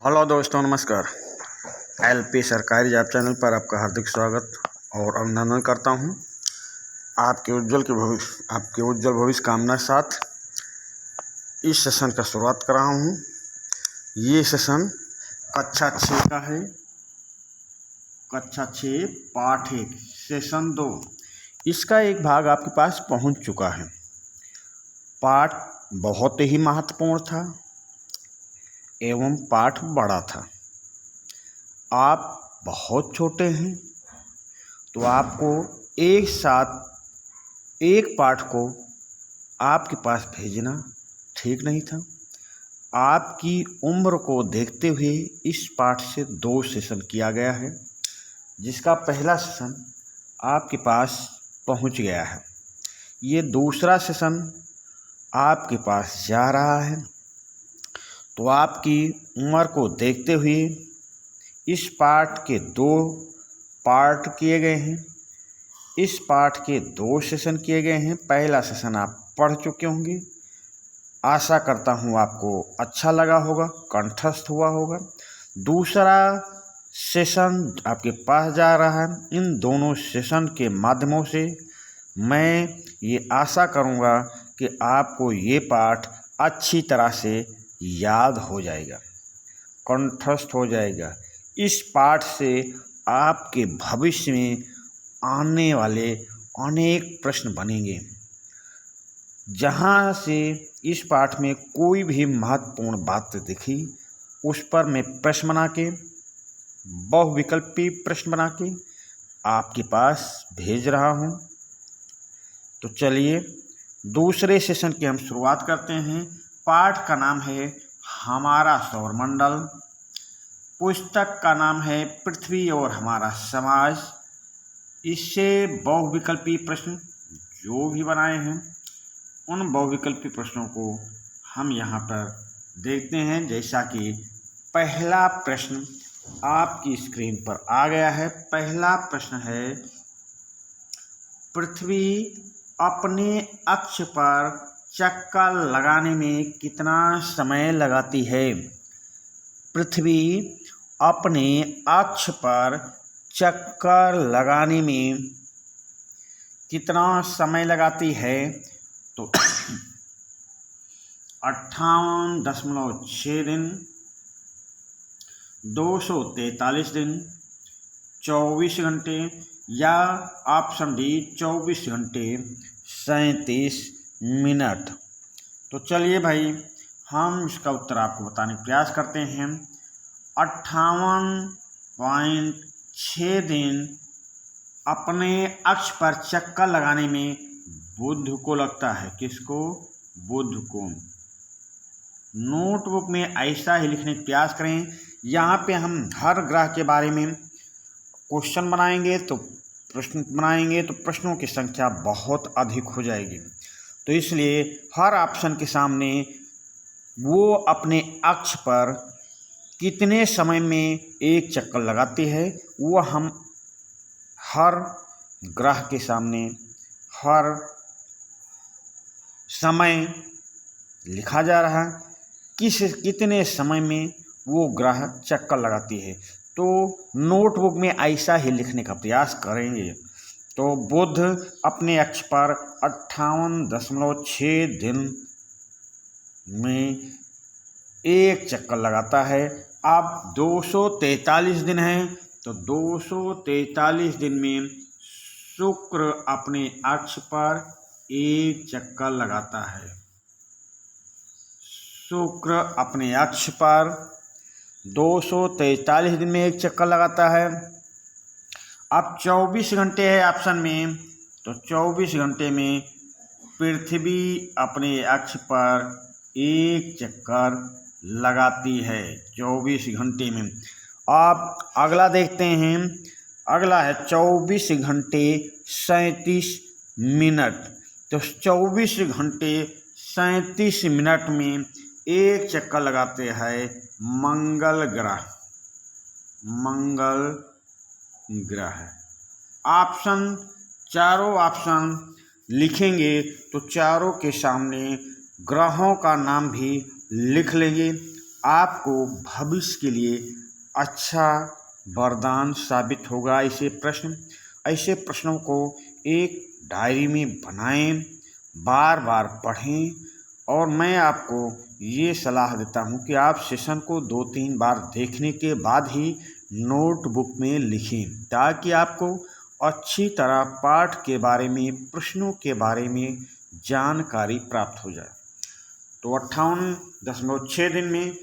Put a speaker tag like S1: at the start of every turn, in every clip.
S1: Hello दोस्तों, नमस्कार। LP सरकारी जॉब चैनल पर आपका हार्दिक स्वागत और अभिनंदन करता हूं। आपके उज्जवल भविष्य कामना के साथ इस सेशन का शुरुआत कर रहा हूं। ये सेशन कक्षा 6 का है। कक्षा 6 पाठ 1 सेशन 2। इसका एक भाग आपके पास पहुंच चुका है। पाठ बहुत ही महत्वपूर्ण था एवं पाठ बड़ा था। आप बहुत छोटे हैं तो आपको एक साथ एक पाठ को आपके पास भेजना ठीक नहीं था। आपकी उम्र को देखते हुए इस पाठ से 2 सेशन किया गया है, जिसका पहला सेशन आपके पास पहुंच गया है। ये दूसरा सेशन आपके पास जा रहा है। तो आपकी उम्र को देखते हुए इस पाठ के 2 पार्ट किए गए हैं। इस पाठ के 2 सेशन किए गए हैं। पहला सेशन आप पढ़ चुके होंगे। आशा करता हूँ आपको अच्छा लगा होगा, कंठस्थ हुआ होगा। दूसरा सेशन आपके पास जा रहा है। इन दोनों सेशन के माध्यमों से मैं ये आशा करूँगा कि आपको ये पाठ अच्छी तरह से याद हो जाएगा, कंठस्थ हो जाएगा। इस पाठ से आपके भविष्य में आने वाले अनेक प्रश्न बनेंगे। जहाँ से इस पाठ में कोई भी महत्वपूर्ण बात दिखी, उस पर मैं प्रश्न बना के, बहुविकल्पी प्रश्न बना के आपके पास भेज रहा हूँ। तो चलिए दूसरे सेशन की हम शुरुआत करते हैं। पाठ का नाम है हमारा सौरमंडल। पुस्तक का नाम है पृथ्वी और हमारा समाज। इससे बहुविकल्पी प्रश्न जो भी बनाए हैं, उन बहुविकल्पी प्रश्नों को हम यहाँ पर देखते हैं। जैसा कि पहला प्रश्न आपकी स्क्रीन पर आ गया है। पहला प्रश्न है, पृथ्वी अपने अक्ष पर चक्कर लगाने में कितना समय लगाती है? पृथ्वी अपने अक्ष पर चक्कर लगाने में कितना समय लगाती है? तो 58.6 दिन, 243 दिन, 24 घंटे या ऑप्शन डी 24 घंटे 37 मिनट। तो चलिए भाई, हम इसका उत्तर आपको बताने का प्रयास करते हैं। 58.6 दिन अपने अक्ष पर चक्कर लगाने में बुध को लगता है। किसको? बुध को। नोटबुक में ऐसा ही लिखने का प्रयास करें। यहाँ पे हम हर ग्रह के बारे में क्वेश्चन बनाएंगे तो प्रश्नों की संख्या बहुत अधिक हो जाएगी। तो इसलिए हर ऑप्शन के सामने वो अपने अक्ष पर कितने समय में एक चक्कर लगाती है, वो हम हर ग्रह के सामने हर समय लिखा जा रहा है कितने समय में वो ग्रह चक्कर लगाती है। तो नोटबुक में ऐसा ही लिखने का प्रयास करेंगे। तो बुध अपने अक्ष पर 58.6 दिन में एक चक्कर लगाता है। अब 243 दिन है, तो 243 दिन में शुक्र अपने अक्ष पर एक चक्कर लगाता है। शुक्र अपने अक्ष पर 243 दिन में एक चक्कर लगाता है। अब 24 घंटे है ऑप्शन में, तो 24 घंटे में पृथ्वी अपने अक्ष पर एक चक्कर लगाती है 24 घंटे में। आप अगला देखते हैं। अगला है 24 घंटे 37 मिनट। तो 24 घंटे 37 मिनट में एक चक्कर लगाते हैं मंगल ग्रह। मंगल ग्रह चारों ऑप्शन लिखेंगे तो चारों के सामने ग्रहों का नाम भी लिख लेंगे। आपको भविष्य के लिए अच्छा वरदान साबित होगा। ऐसे प्रश्नों को एक डायरी में बनाएं, बार बार पढ़ें, और मैं आपको ये सलाह देता हूँ कि आप सेशन को 2-3 बार देखने के बाद ही नोटबुक में लिखें, ताकि आपको अच्छी तरह पाठ के बारे में, प्रश्नों के बारे में जानकारी प्राप्त हो जाए। तो 58.6 दिन में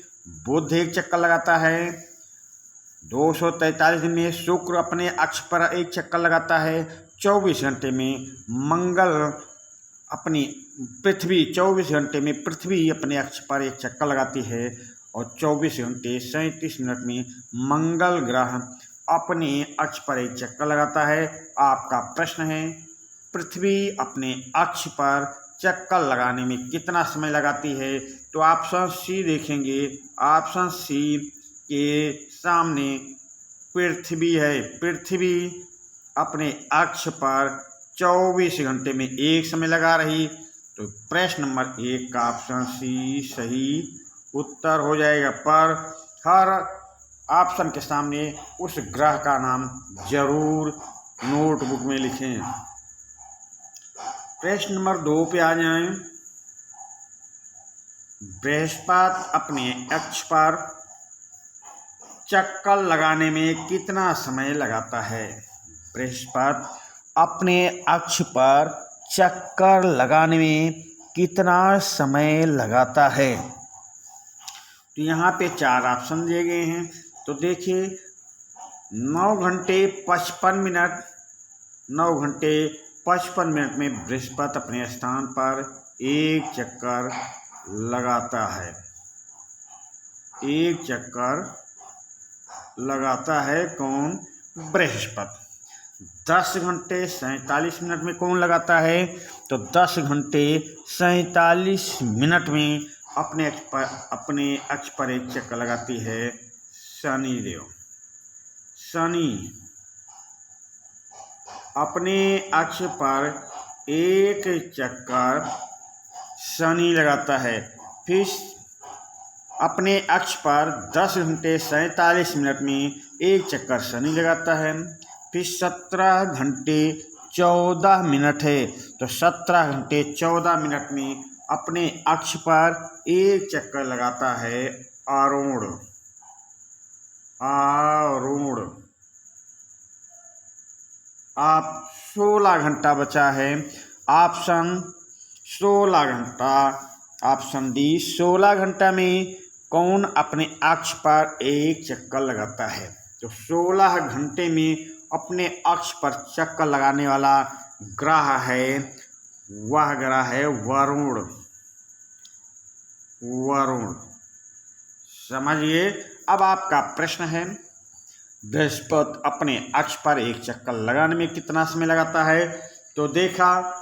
S1: बुध एक चक्कर लगाता है, 243 दिन में शुक्र अपने अक्ष पर एक चक्कर लगाता है, 24 घंटे में पृथ्वी 24 घंटे में पृथ्वी अपने अक्ष पर एक चक्कर लगाती है, और 24 घंटे 37 मिनट में मंगल ग्रह अपने अक्ष पर एक चक्कर लगाता है। आपका प्रश्न है, पृथ्वी अपने अक्ष पर चक्कर लगाने में कितना समय लगाती है? तो ऑप्शन सी देखेंगे। ऑप्शन सी के सामने पृथ्वी है। पृथ्वी अपने अक्ष पर 24 घंटे में एक समय लगा रही, तो प्रश्न नंबर 1 का ऑप्शन सी सही उत्तर हो जाएगा। पर हर ऑप्शन के सामने उस ग्रह का नाम जरूर नोटबुक में लिखें। प्रश्न नंबर 2 पे आ जाएं। बृहस्पति अपने अक्ष पर चक्कर लगाने में कितना समय लगाता है? बृहस्पति अपने अक्ष पर चक्कर लगाने में कितना समय लगाता है? तो यहाँ पे 4 ऑप्शन दिए गए हैं। तो देखिए, 9 घंटे 55 मिनट 9 घंटे 55 मिनट में बृहस्पति अपने स्थान पर एक चक्कर लगाता है। एक चक्कर लगाता है कौन? बृहस्पति। 10 घंटे 47 मिनट में कौन लगाता है? तो 10 घंटे 47 मिनट में अपने अक्ष पर एक चक्कर लगाती है शनिदेव। शनि अपने अक्ष पर एक चक्कर शनि लगाता है। फिर अपने अक्ष पर 10 घंटे 47 मिनट में एक चक्कर शनि लगाता है। फिर 17 घंटे 14 मिनट है, तो 17 घंटे 14 मिनट में अपने अक्ष पर एक चक्कर लगाता है अरुण। आप 16 घंटा बचा है। ऑप्शन 16 घंटा, ऑप्शन डी 16 घंटा में कौन अपने अक्ष पर एक चक्कर लगाता है? तो 16 घंटे में अपने अक्ष पर चक्कर लगाने वाला ग्रह है, वह ग्रह है वरुण। समझिए। अब आपका प्रश्न है, बृहस्पति अपने अक्ष पर एक चक्कर लगाने में कितना समय लगाता है? तो देखा,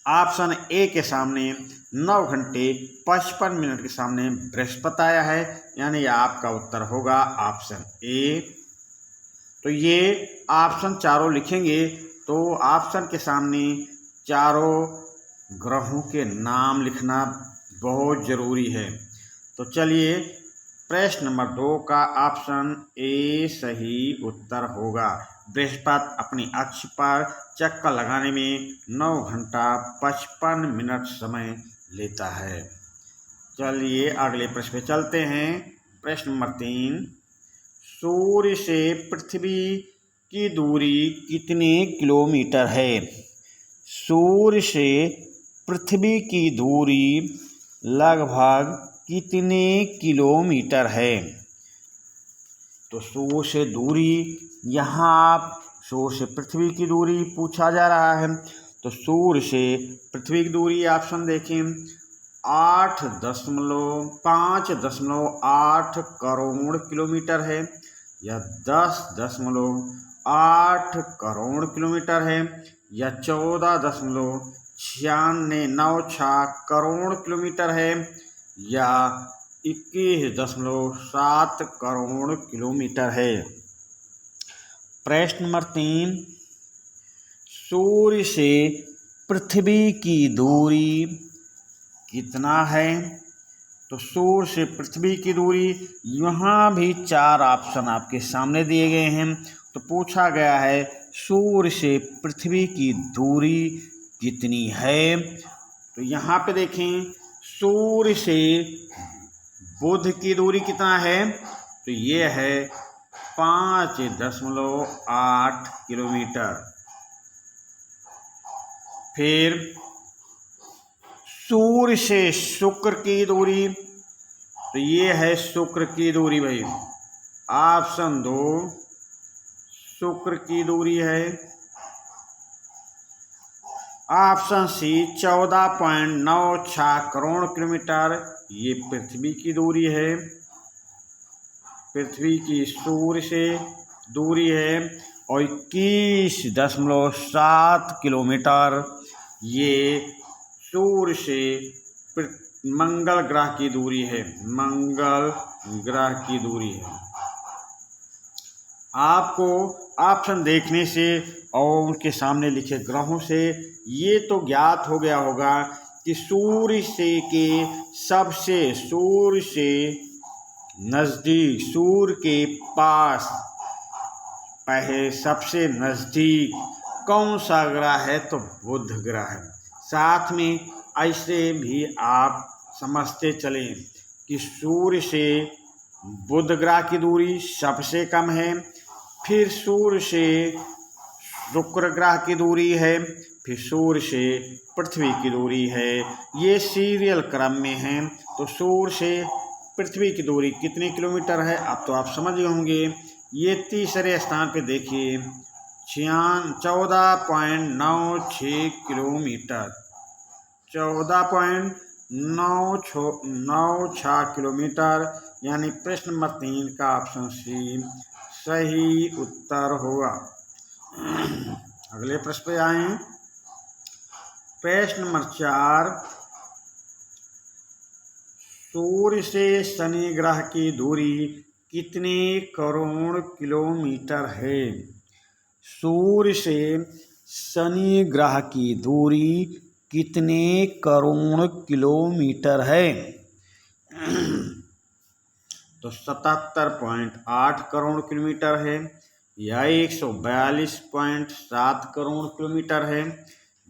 S1: ऑप्शन ए के सामने 9 घंटे 55 मिनट के सामने बृहस्पति आया है, यानी आपका उत्तर होगा ऑप्शन ए। तो ये ऑप्शन चारों लिखेंगे, तो ऑप्शन के सामने चारों ग्रहों के नाम लिखना बहुत ज़रूरी है। तो चलिए, प्रश्न नंबर 2 का ऑप्शन ए सही उत्तर होगा। बृहस्पति अपनी अक्ष पर चक्कर लगाने में 9 घंटा 55 मिनट समय लेता है। चलिए अगले प्रश्न पे चलते हैं। प्रश्न नंबर 3, सूर्य से पृथ्वी की दूरी कितने किलोमीटर है? सूर्य से पृथ्वी की दूरी लगभग कितने किलोमीटर है? तो सूर्य से दूरी, यहाँ सूर्य से पृथ्वी की दूरी पूछा जा रहा है। तो सूर्य से पृथ्वी की दूरी ऑप्शन देखें, 5.8 करोड़ किलोमीटर है, या 10.8 करोड़ किलोमीटर है, या 14.96 करोड़ किलोमीटर है, या 21.7 करोड़ किलोमीटर है। प्रश्न नंबर 3, सूर्य से पृथ्वी की दूरी कितना है? तो सूर्य से पृथ्वी की दूरी, यहाँ भी 4 ऑप्शन आपके सामने दिए गए हैं। तो पूछा गया है सूर्य से पृथ्वी की दूरी कितनी है। तो यहाँ पे देखें, सूर्य से बुध की दूरी कितना है, तो ये है 5.8 किलोमीटर। फिर सूर्य से शुक्र की दूरी, तो ये है शुक्र की दूरी भाई, ऑप्शन 2 शुक्र की दूरी है। ऑप्शन सी 14.96 करोड़ किलोमीटर, ये पृथ्वी की दूरी है, पृथ्वी की सूर्य से दूरी है। और 21.7 किलोमीटर ये सूर्य से मंगल ग्रह की दूरी है, मंगल ग्रह की दूरी है। आपको ऑप्शन देखने से और उनके सामने लिखे ग्रहों से ये तो ज्ञात हो गया होगा कि सूर्य से नज़दीक, सूर्य के पास पहले सबसे नज़दीक कौन सा ग्रह है, तो बुध ग्रह है। साथ में ऐसे भी आप समझते चलें कि सूर्य से बुध ग्रह की दूरी सबसे कम है, फिर सूर्य से शुक्र ग्रह की दूरी है, फिर सूर्य से पृथ्वी की दूरी है। ये सीरियल क्रम में है। तो सूर्य से पृथ्वी की दूरी कितने किलोमीटर है, अब तो आप समझ गए होंगे। ये तीसरे स्थान पे देखिए 14.96 किलोमीटर, 14.96 किलोमीटर, यानी प्रश्न नंबर 3 का ऑप्शन सी सही उत्तर होगा। अगले प्रश्न पे आए। प्रश्न नंबर 4, सूर्य से शनि ग्रह की दूरी कितने करोड़ किलोमीटर है। सूर्य से शनि ग्रह की दूरी कितने करोड़ किलोमीटर है, तो 77.8 करोड़ किलोमीटर है, या 142.7 करोड़ किलोमीटर है,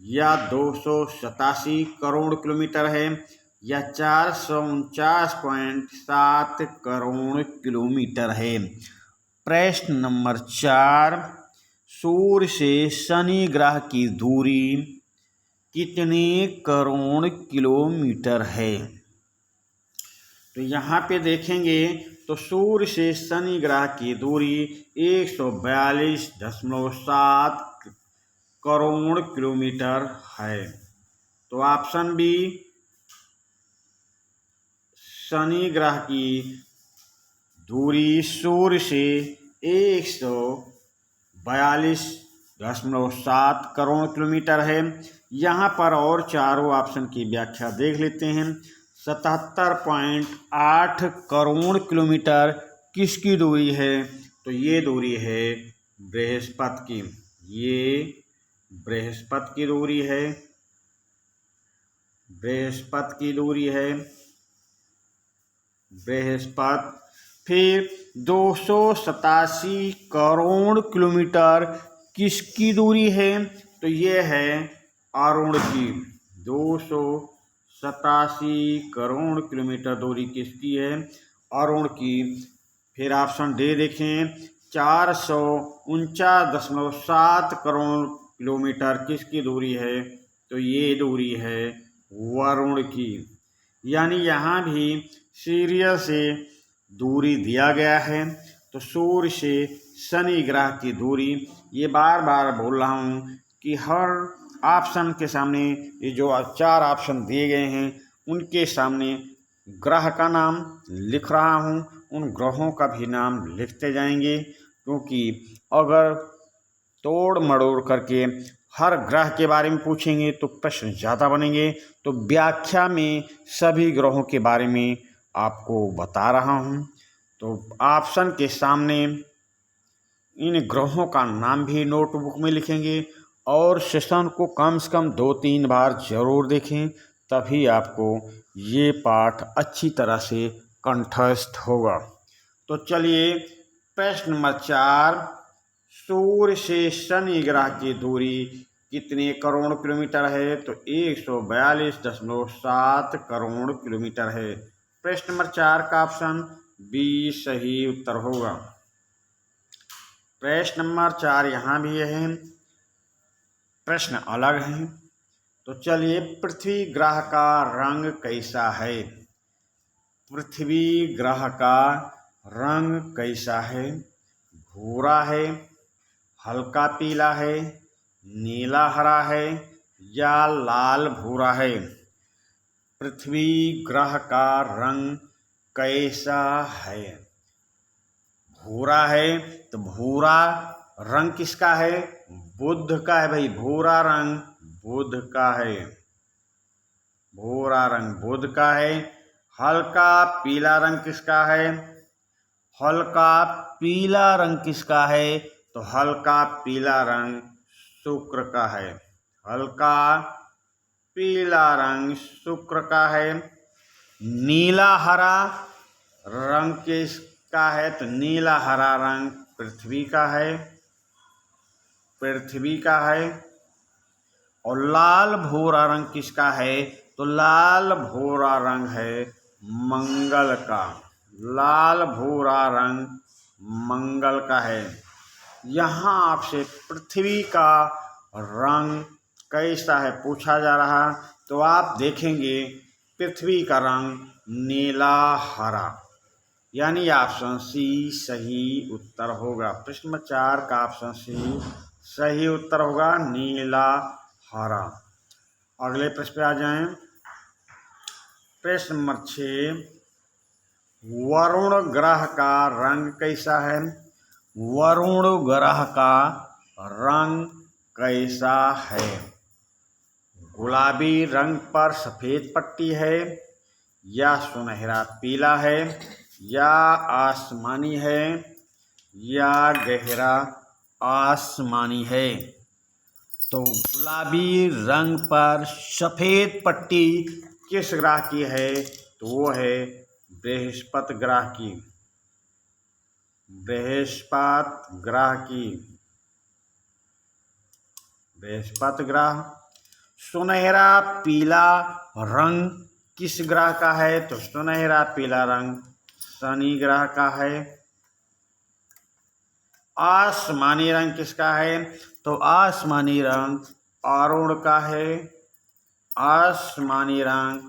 S1: या 287 करोड़ किलोमीटर है, या 449.7 करोड़ किलोमीटर है। प्रश्न नंबर 4, सूर्य से शनि ग्रह की दूरी कितने करोड़ किलोमीटर है। तो यहाँ पे देखेंगे तो सूर्य से शनि ग्रह की दूरी 142.7 करोड़ किलोमीटर है। तो ऑप्शन बी, शनि ग्रह की दूरी सूर्य से 142.7 करोड़ किलोमीटर है। यहाँ पर और चारों ऑप्शन की व्याख्या देख लेते हैं। 77.8 करोड़ किलोमीटर किसकी दूरी है, तो ये दूरी है बृहस्पति की, ये बृहस्पति की दूरी है, बृहस्पति की दूरी है, बृहस्पति। फिर 287 करोड़ किलोमीटर किसकी दूरी है, तो ये है अरुण की, 287 करोड़ किलोमीटर दूरी किसकी है, अरुण की। फिर ऑप्शन डी देखें, 449.7 करोड़ किलोमीटर किसकी दूरी है, तो ये दूरी है वरुण की। यानी यहाँ भी सीरियल से दूरी दिया गया है। तो सूर्य से शनि ग्रह की दूरी, ये बार बार बोल रहा हूँ कि हर ऑप्शन के सामने ये जो 4 ऑप्शन दिए गए हैं उनके सामने ग्रह का नाम लिख रहा हूँ, उन ग्रहों का भी नाम लिखते जाएंगे, क्योंकि अगर तोड़ मड़ोड़ करके हर ग्रह के बारे में पूछेंगे तो प्रश्न ज़्यादा बनेंगे। तो व्याख्या में सभी ग्रहों के बारे में आपको बता रहा हूँ। तो ऑप्शन के सामने इन ग्रहों का नाम भी नोटबुक में लिखेंगे और सेशन को कम से कम 2-3 बार ज़रूर देखें, तभी आपको ये पाठ अच्छी तरह से कंठस्थ होगा। तो चलिए प्रश्न नंबर 4, सूर्य से शनि ग्रह की दूरी कितने करोड़ किलोमीटर है? तो 142.7 करोड़ किलोमीटर है। प्रश्न नंबर 4 का ऑप्शन बी सही उत्तर होगा। प्रश्न नंबर 4 यहाँ भी है, प्रश्न अलग है। तो चलिए पृथ्वी ग्रह का रंग कैसा है? पृथ्वी ग्रह का रंग कैसा है? भूरा है, हल्का पीला है, नीला हरा है या लाल भूरा है? पृथ्वी ग्रह का रंग कैसा है? भूरा है। तो भूरा रंग किसका है? बुध का है भाई। भूरा रंग बुध का है। भूरा रंग बुध का है। हल्का पीला रंग किसका है? हल्का पीला रंग किसका है? तो हल्का पीला रंग शुक्र का है। हल्का पीला रंग शुक्र का है। नीला हरा रंग किसका है? तो नीला हरा रंग पृथ्वी का है। पृथ्वी का है। और लाल भूरा रंग किसका है? तो लाल भूरा रंग है मंगल का। लाल भूरा रंग मंगल का है। यहाँ आपसे पृथ्वी का रंग कैसा है पूछा जा रहा, तो आप देखेंगे पृथ्वी का रंग नीला हरा, यानी ऑप्शन सी सही उत्तर होगा। प्रश्न नंबर 4 का ऑप्शन सी सही उत्तर होगा, नीला हरा। अगले प्रश्न पे आ जाएं। प्रश्न नंबर 6, वरुण ग्रह का रंग कैसा है? वरुण ग्रह का रंग कैसा है? गुलाबी रंग पर सफेद पट्टी है, या सुनहरा पीला है, या आसमानी है, या गहरा आसमानी है? तो गुलाबी रंग पर सफेद पट्टी किस ग्रह की है? तो वो है बृहस्पति ग्रह की। बृहस्पति ग्रह की। बृहस्पति ग्रह। सुनहरा पीला रंग किस ग्रह का है? तो सुनहरा पीला रंग शनि ग्रह का है। आसमानी रंग किसका है? तो आसमानी रंग अरुण का है। आसमानी रंग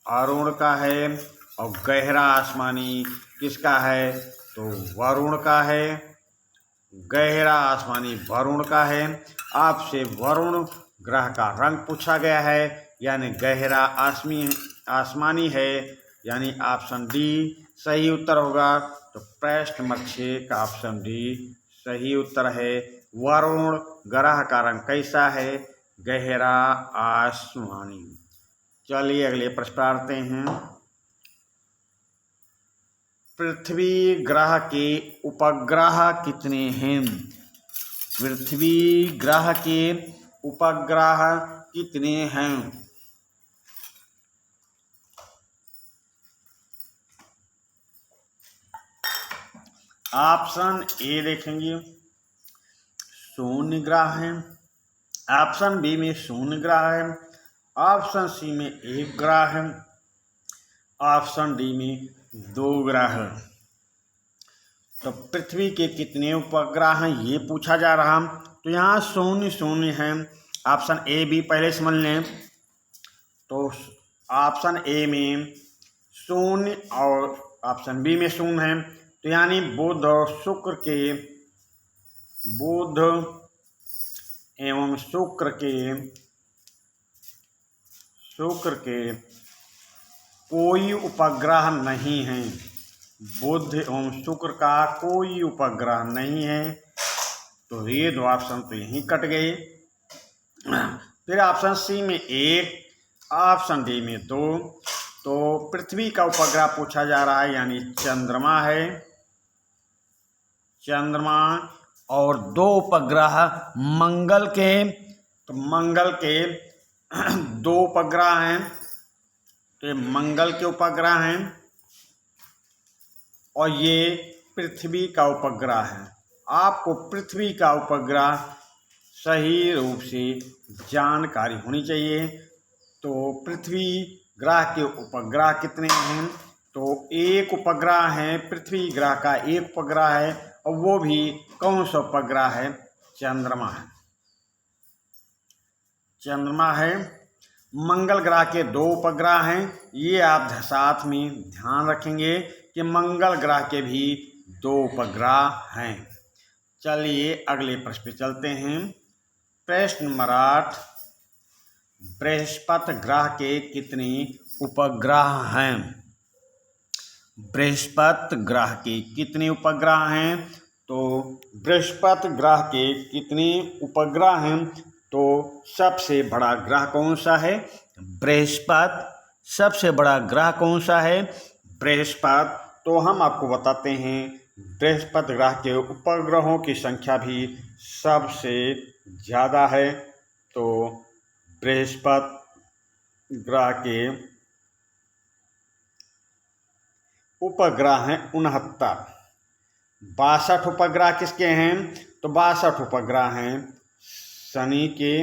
S1: अरुण का है। और गहरा आसमानी किसका है? तो वरुण का है। गहरा आसमानी वरुण का है। आपसे वरुण ग्रह का रंग पूछा गया है, यानी गहरा आसमानी है, यानी ऑप्शन डी सही उत्तर होगा। तो प्रश्न नंबर 6 का ऑप्शन डी सही उत्तर है। वरुण ग्रह का रंग कैसा है? गहरा आसमानी। चलिए अगले प्रश्न पर आते हैं। पृथ्वी ग्रह के उपग्रह कितने हैं? पृथ्वी ग्रह के उपग्रह कितने हैं? ऑप्शन ए देखेंगे शून्य ग्रह है। ऑप्शन बी में शून्य ग्रह है। ऑप्शन सी में एक ग्रह है। ऑप्शन डी में 2 ग्रह है। तो पृथ्वी के कितने उपग्रह हैं ये पूछा जा रहा। तो यहाँ शून्य शून्य है। ऑप्शन ए बी पहले समझ लें। तो ऑप्शन ए में शून्य और ऑप्शन बी में शून्य है। तो यानी बुध और शुक्र के, बुध एवं शुक्र के कोई उपग्रह नहीं है। बुध एवं शुक्र का कोई उपग्रह नहीं है। तो ये 2 ऑप्शन तो यहीं कट गए। फिर ऑप्शन सी में 1, ऑप्शन डी में 2। तो पृथ्वी का उपग्रह पूछा जा रहा है, यानी चंद्रमा है। चंद्रमा। और 2 उपग्रह मंगल के। तो मंगल के 2 उपग्रह हैं, ये मंगल के उपग्रह हैं और ये पृथ्वी का उपग्रह है। आपको पृथ्वी का उपग्रह सही रूप से जानकारी होनी चाहिए। तो पृथ्वी ग्रह के उपग्रह कितने हैं? तो एक उपग्रह है, पृथ्वी ग्रह का एक उपग्रह है, और वो भी कौन सा उपग्रह है? चंद्रमा है। चंद्रमा है। मंगल ग्रह के 2 उपग्रह हैं। ये आप साथ में ध्यान रखेंगे कि मंगल ग्रह के भी 2 उपग्रह हैं। चलिए अगले प्रश्न पे चलते हैं। प्रश्न नंबर 8, बृहस्पति ग्रह के कितने उपग्रह हैं? बृहस्पति ग्रह के कितने उपग्रह हैं? तो बृहस्पति ग्रह के कितने उपग्रह हैं? तो सबसे बड़ा ग्रह कौन सा है? बृहस्पति। सबसे बड़ा ग्रह कौन सा है? बृहस्पति। तो हम आपको बताते हैं बृहस्पति ग्रह के उपग्रहों की संख्या भी सबसे ज़्यादा है। तो बृहस्पति ग्रह के उपग्रह हैं 69। 62 उपग्रह किसके हैं? तो 62 उपग्रह हैं शनि के।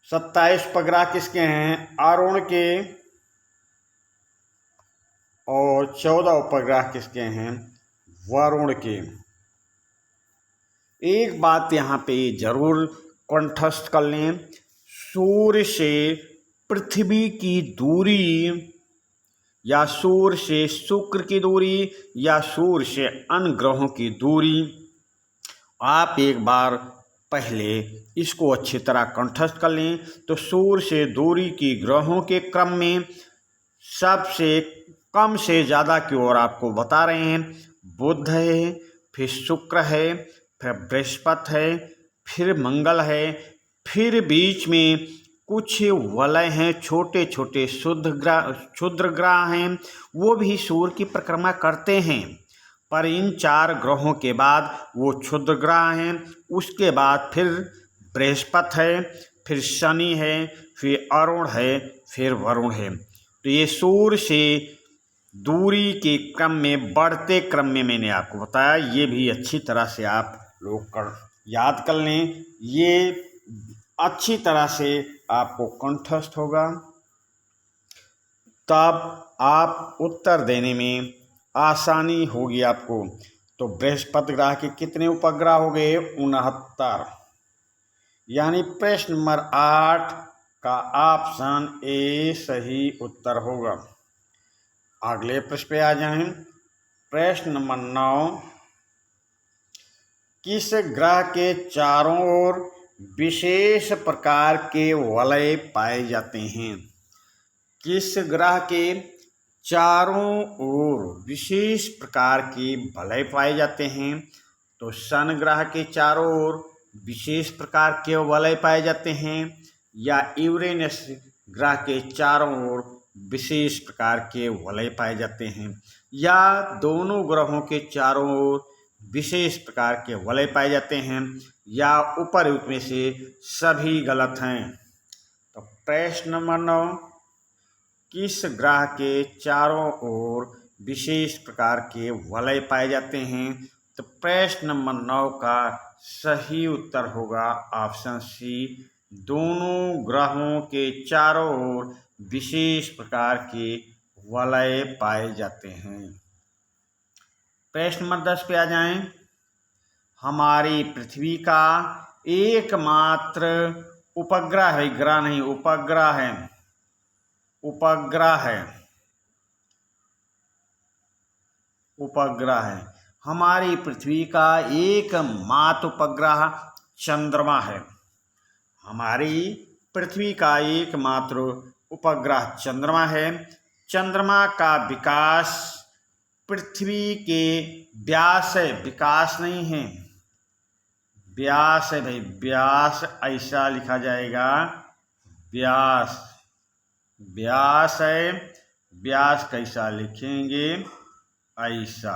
S1: 27 उपग्रह किसके हैं? अरुण के। और 14 उपग्रह किसके हैं? वरुण के। एक बात यहाँ पे जरूर कंठस्थ कर लें, सूर्य से पृथ्वी की दूरी या सूर्य से शुक्र की दूरी या सूर्य से अन्य ग्रहों की दूरी, आप एक बार पहले इसको अच्छी तरह कंठस्थ कर लें। तो सूर्य से दूरी की ग्रहों के क्रम में सबसे कम से ज़्यादा की ओर आपको बता रहे हैं। बुध है, फिर शुक्र है, फिर बृहस्पति है, फिर मंगल है, फिर बीच में कुछ वलय हैं, छोटे छोटे क्षुद्र ग्रह हैं, वो भी सूर्य की परिक्रमा करते हैं। पर इन 4 ग्रहों के बाद वो क्षुद्र ग्रह हैं। उसके बाद फिर बृहस्पति है, फिर शनि है, फिर अरुण है, फिर वरुण है। तो ये सूर्य से दूरी के क्रम में, बढ़ते क्रम में मैंने आपको बताया। ये भी अच्छी तरह से आप लोग याद कर लें। ये अच्छी तरह से आपको कंठस्थ होगा, तब आप उत्तर देने में आसानी होगी आपको। तो बृहस्पति ग्रह के कितने उपग्रह हो गए? 69। यानी प्रश्न नंबर 8 का ऑप्शन ए सही उत्तर होगा। अगले प्रश्न पे आ जाएं। प्रश्न नंबर 9, किस ग्रह के चारों ओर विशेष प्रकार के वलय पाए जाते हैं? किस ग्रह के चारों ओर विशेष प्रकार के वलय पाए जाते हैं? तो शनि ग्रह के चारों ओर विशेष प्रकार के वलय पाए जाते हैं, या यूरेनस ग्रह के चारों ओर विशेष प्रकार के वलय पाए जाते हैं, या दोनों ग्रहों के चारों ओर विशेष प्रकार के वलय पाए जाते हैं, या उपर्युक्त में से सभी गलत हैं। तो प्रश्न नंबर 9, किस ग्रह के चारों ओर विशेष प्रकार के वलय पाए जाते हैं? तो प्रश्न नंबर 9 का सही उत्तर होगा ऑप्शन सी, दोनों ग्रहों के चारों ओर विशेष प्रकार के वलय पाए जाते हैं। प्रश्न नंबर 10 पे आ जाएं। हमारी पृथ्वी का एकमात्र उपग्रह है, ग्रह नहीं, उपग्रह है, उपग्रह है, उपग्रह है। हमारी पृथ्वी का एकमात्र उपग्रह चंद्रमा है। हमारी पृथ्वी का एकमात्र उपग्रह चंद्रमा है। चंद्रमा का विकास पृथ्वी के व्यास है, विकास नहीं है, व्यास है भाई, व्यास ऐसा लिखा जाएगा, व्यास, व्यास है। व्यास कैसा लिखेंगे? ऐसा,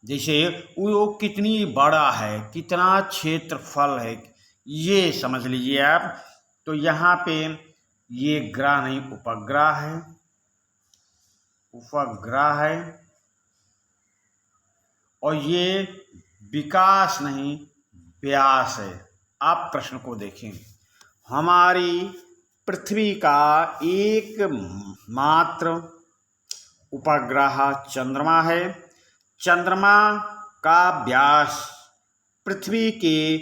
S1: जैसे वो कितनी बड़ा है, कितना क्षेत्रफल है, ये समझ लीजिए आप। तो यहाँ पे ये ग्रह नहीं उपग्रह है, उपग्रह है। और ये विकास नहीं व्यास है। आप प्रश्न को देखें। हमारी पृथ्वी का एकमात्र उपग्रह चंद्रमा है। चंद्रमा का व्यास पृथ्वी के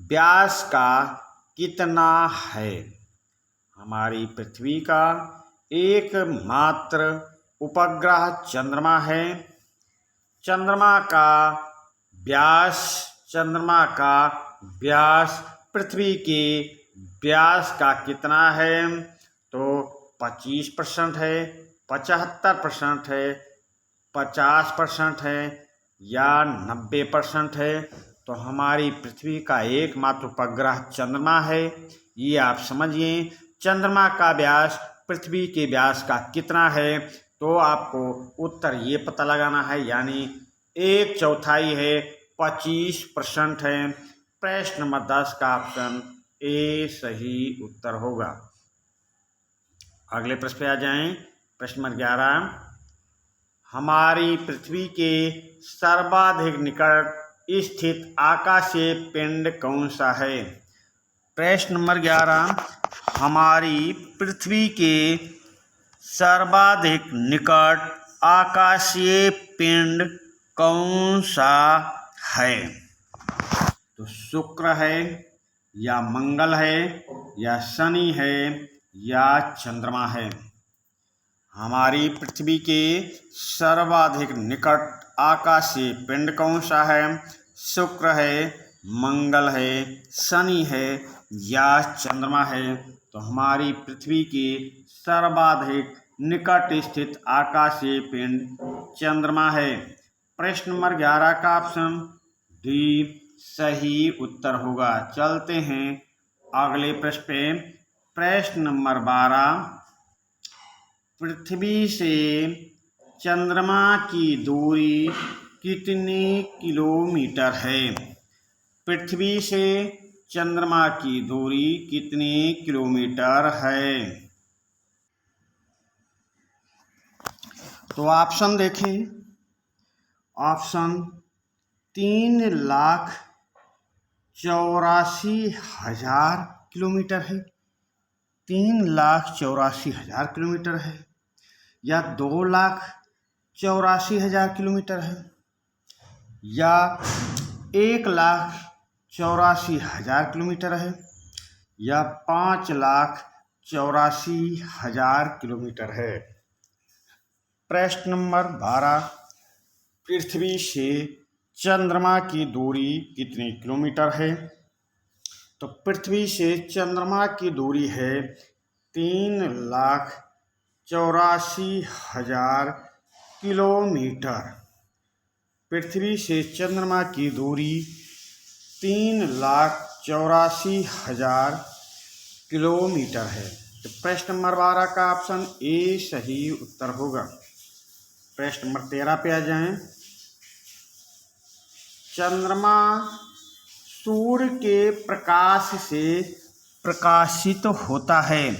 S1: व्यास का कितना है? हमारी पृथ्वी का एकमात्र उपग्रह चंद्रमा है। चंद्रमा का व्यास पृथ्वी के व्यास का कितना है? तो 25% है, 75% है, 50% है या 90% है। तो हमारी पृथ्वी का एकमात्र उपग्रह चंद्रमा है। ये आप समझिए। चंद्रमा का व्यास पृथ्वी के व्यास का कितना है? तो आपको उत्तर ये पता लगाना है, यानी 1/4 है, 25% है। प्रश्न नंबर 10 का ऑप्शन ए सही उत्तर होगा। अगले प्रश्न पे आ जाएं। प्रश्न नंबर 11, हमारी पृथ्वी के सर्वाधिक निकट स्थित आकाशीय पिंड कौन सा है? प्रश्न नंबर 11, हमारी पृथ्वी के सर्वाधिक निकट आकाशीय पिंड कौन सा है? तो शुक्र है या मंगल है या शनि है या चंद्रमा है? हमारी पृथ्वी के सर्वाधिक निकट आकाशीय पिंड कौन सा है? शुक्र है, मंगल है, शनि है या चंद्रमा है? तो हमारी पृथ्वी के सर्वाधिक निकट स्थित आकाशीय पिंड चंद्रमा है। प्रश्न नंबर 11 का ऑप्शन डी सही उत्तर होगा। चलते हैं अगले प्रश्न पे। प्रश्न नंबर 12, पृथ्वी से चंद्रमा की दूरी कितनी किलोमीटर है? पृथ्वी से चंद्रमा की दूरी कितनी किलोमीटर है? तो ऑप्शन देखें। ऑप्शन 3,84,000 किलोमीटर है, 3,84,000 किलोमीटर है या 2,84,000 किलोमीटर है या 1,84,000 किलोमीटर है या 5,84,000 किलोमीटर है। प्रश्न नंबर 12, पृथ्वी से चंद्रमा की दूरी कितनी किलोमीटर है? तो पृथ्वी से चंद्रमा की दूरी है 3,84,000 किलोमीटर। पृथ्वी से चंद्रमा की दूरी 3,84,000 किलोमीटर है। तो प्रश्न नंबर 12 का ऑप्शन ए सही उत्तर होगा। प्रश्न नंबर 13 पे आ जाएं। चंद्रमा सूर्य के प्रकाश से प्रकाशित होता है।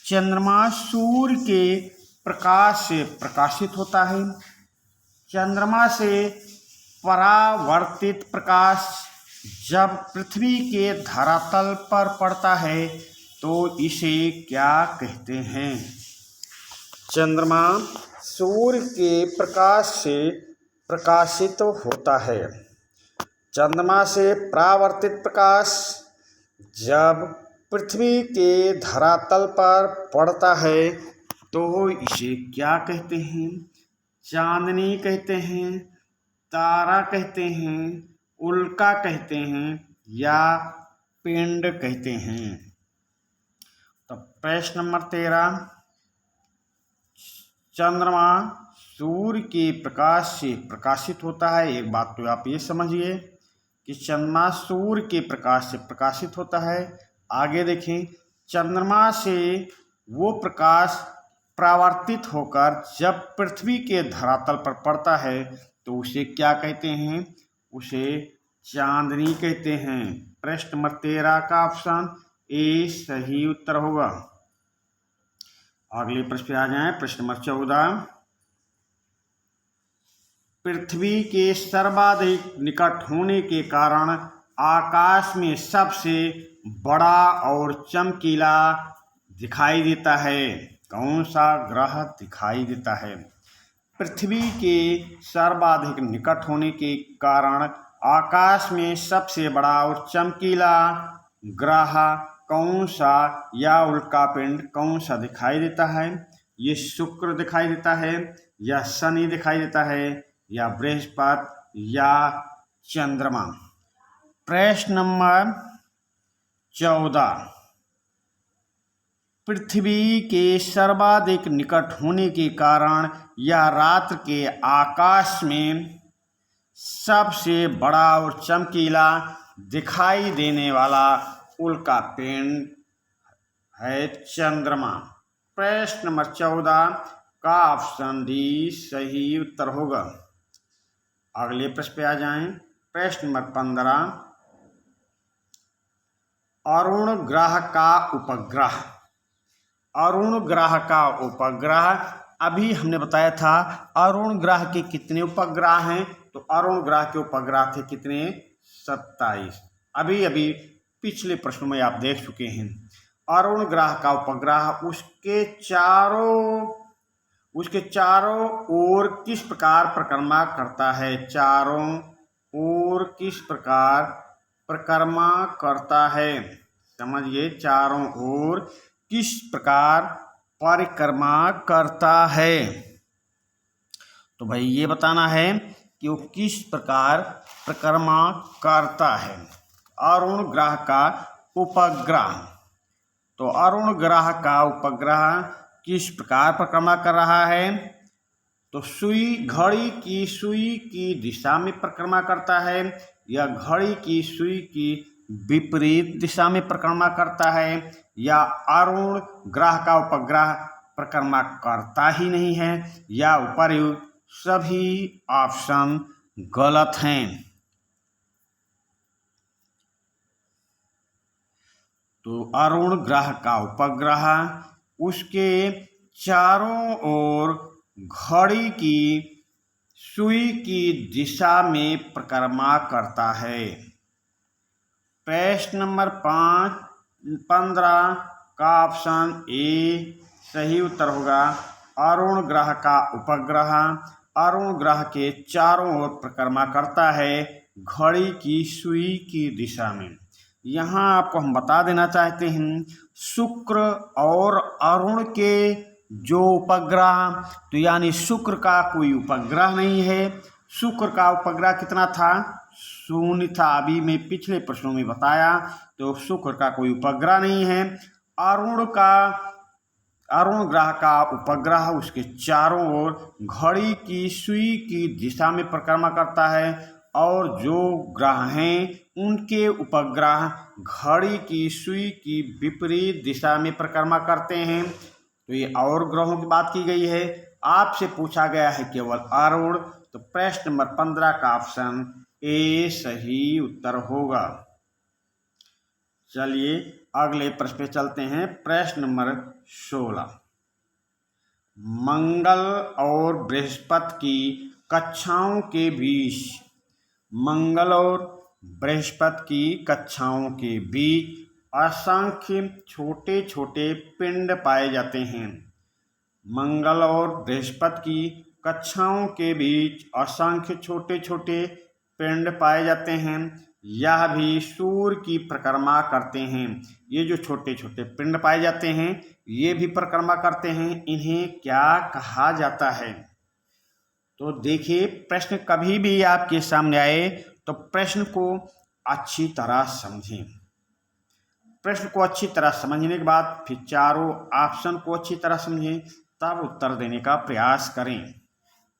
S1: चंद्रमा सूर्य के प्रकाश से प्रकाशित होता है। चंद्रमा से परावर्तित प्रकाश जब पृथ्वी के धरातल पर पड़ता है तो इसे क्या कहते हैं? चंद्रमा सूर्य के प्रकाश से प्रकाशित होता है। चंद्रमा से परावर्तित प्रकाश जब पृथ्वी के धरातल पर पड़ता है तो इसे क्या कहते हैं? चांदनी कहते हैं, तारा कहते हैं, उल्का कहते हैं या पिंड कहते हैं? तो प्रश्न नंबर 13, चंद्रमा सूर्य के प्रकाश से प्रकाशित होता है। एक बात तो आप ये समझिए कि चंद्रमा सूर्य के प्रकाश से प्रकाशित होता है। आगे देखें, चंद्रमा से वो प्रकाश परावर्तित होकर जब पृथ्वी के धरातल पर पड़ता है तो उसे क्या कहते हैं? उसे चांदनी कहते हैं। प्रश्न नंबर 13 का ऑप्शन ए सही उत्तर होगा। अगले प्रश्न पे आ जाएं। प्रश्न नंबर 14। पृथ्वी के सर्वाधिक निकट होने के कारण आकाश में सबसे बड़ा और चमकीला दिखाई देता है। कौन सा ग्रह दिखाई देता है? पृथ्वी के सर्वाधिक निकट होने के कारण आकाश में सबसे बड़ा और चमकीला ग्रह कौन सा या उल्कापिंड कौन सा दिखाई देता है? ये शुक्र दिखाई देता है, या शनि दिखाई देता है, या बृहस्पति, या चंद्रमा। प्रश्न नंबर 14। पृथ्वी के सर्वाधिक निकट होने के कारण यह रात के आकाश में सबसे बड़ा और चमकीला दिखाई देने वाला उल्कापिंड है चंद्रमा। प्रश्न नंबर 14 का ऑप्शन डी सही उत्तर होगा। अगले प्रश्न पे आ जाएं। प्रश्न नंबर 15। अरुण ग्रह का उपग्रह। अरुण ग्रह का उपग्रह, अभी हमने बताया था अरुण ग्रह के कितने उपग्रह हैं, तो अरुण ग्रह के उपग्रह थे कितने? 27। अभी अभी पिछले प्रश्नों में आप देख चुके हैं। अरुण ग्रह का उपग्रह उसके चारों ओर किस प्रकार परिक्रमा करता है? चारों ओर किस प्रकार परिक्रमा करता है? समझिए, चारों ओर किस प्रकार परिक्रमा करता है। तो भाई ये बताना है कि वो किस प्रकार परिक्रमा करता है अरुण ग्रह का उपग्रह। तो अरुण ग्रह का उपग्रह किस प्रकार परिक्रमा कर रहा है? तो घड़ी की सुई की दिशा में परिक्रमा करता है, या घड़ी की सुई की विपरीत दिशा में परिक्रमा करता है, या अरुण ग्रह का उपग्रह परिक्रमा करता ही नहीं है, या उपर्युक्त सभी ऑप्शन गलत हैं। तो अरुण ग्रह का उपग्रह उसके चारों ओर घड़ी की सुई की दिशा में परिक्रमा करता है। प्रश्न नंबर 15 का ऑप्शन ए सही उत्तर होगा। अरुण ग्रह का उपग्रह अरुण ग्रह के चारों ओर परिक्रमा करता है घड़ी की सुई की दिशा में। यहाँ आपको हम बता देना चाहते हैं, शुक्र और अरुण के जो उपग्रह, तो यानी शुक्र का कोई उपग्रह नहीं है। शुक्र का उपग्रह कितना था? 0 था। अभी मैं पिछले प्रश्नों में बताया, तो शुक्र का कोई उपग्रह नहीं है। अरुण ग्रह का उपग्रह उसके चारों ओर घड़ी की सुई की दिशा में परिक्रमा करता है, और जो ग्रह हैं उनके उपग्रह घड़ी की सुई की विपरीत दिशा में परिक्रमा करते हैं। तो ये और ग्रहों की बात की गई है, आपसे पूछा गया है केवल अरुण। तो प्रश्न नंबर 15 का ऑप्शन ए सही उत्तर होगा। चलिए अगले प्रश्न पे चलते हैं। प्रश्न नंबर 16। मंगल और बृहस्पति की कक्षाओं के बीच, मंगल और बृहस्पति की कक्षाओं के बीच असंख्य छोटे छोटे पिंड पाए जाते हैं। मंगल और बृहस्पति की कक्षाओं के बीच असंख्य छोटे छोटे पिंड पाए जाते हैं। यह भी सूर्य की परिक्रमा करते हैं। ये जो छोटे छोटे पिंड पाए जाते हैं ये भी परिक्रमा करते हैं। इन्हें क्या कहा जाता है? तो देखिए, प्रश्न कभी भी आपके सामने आए तो प्रश्न को अच्छी तरह समझें। प्रश्न को अच्छी तरह समझने के बाद फिर चारों ऑप्शन को अच्छी तरह समझें, तब उत्तर देने का प्रयास करें।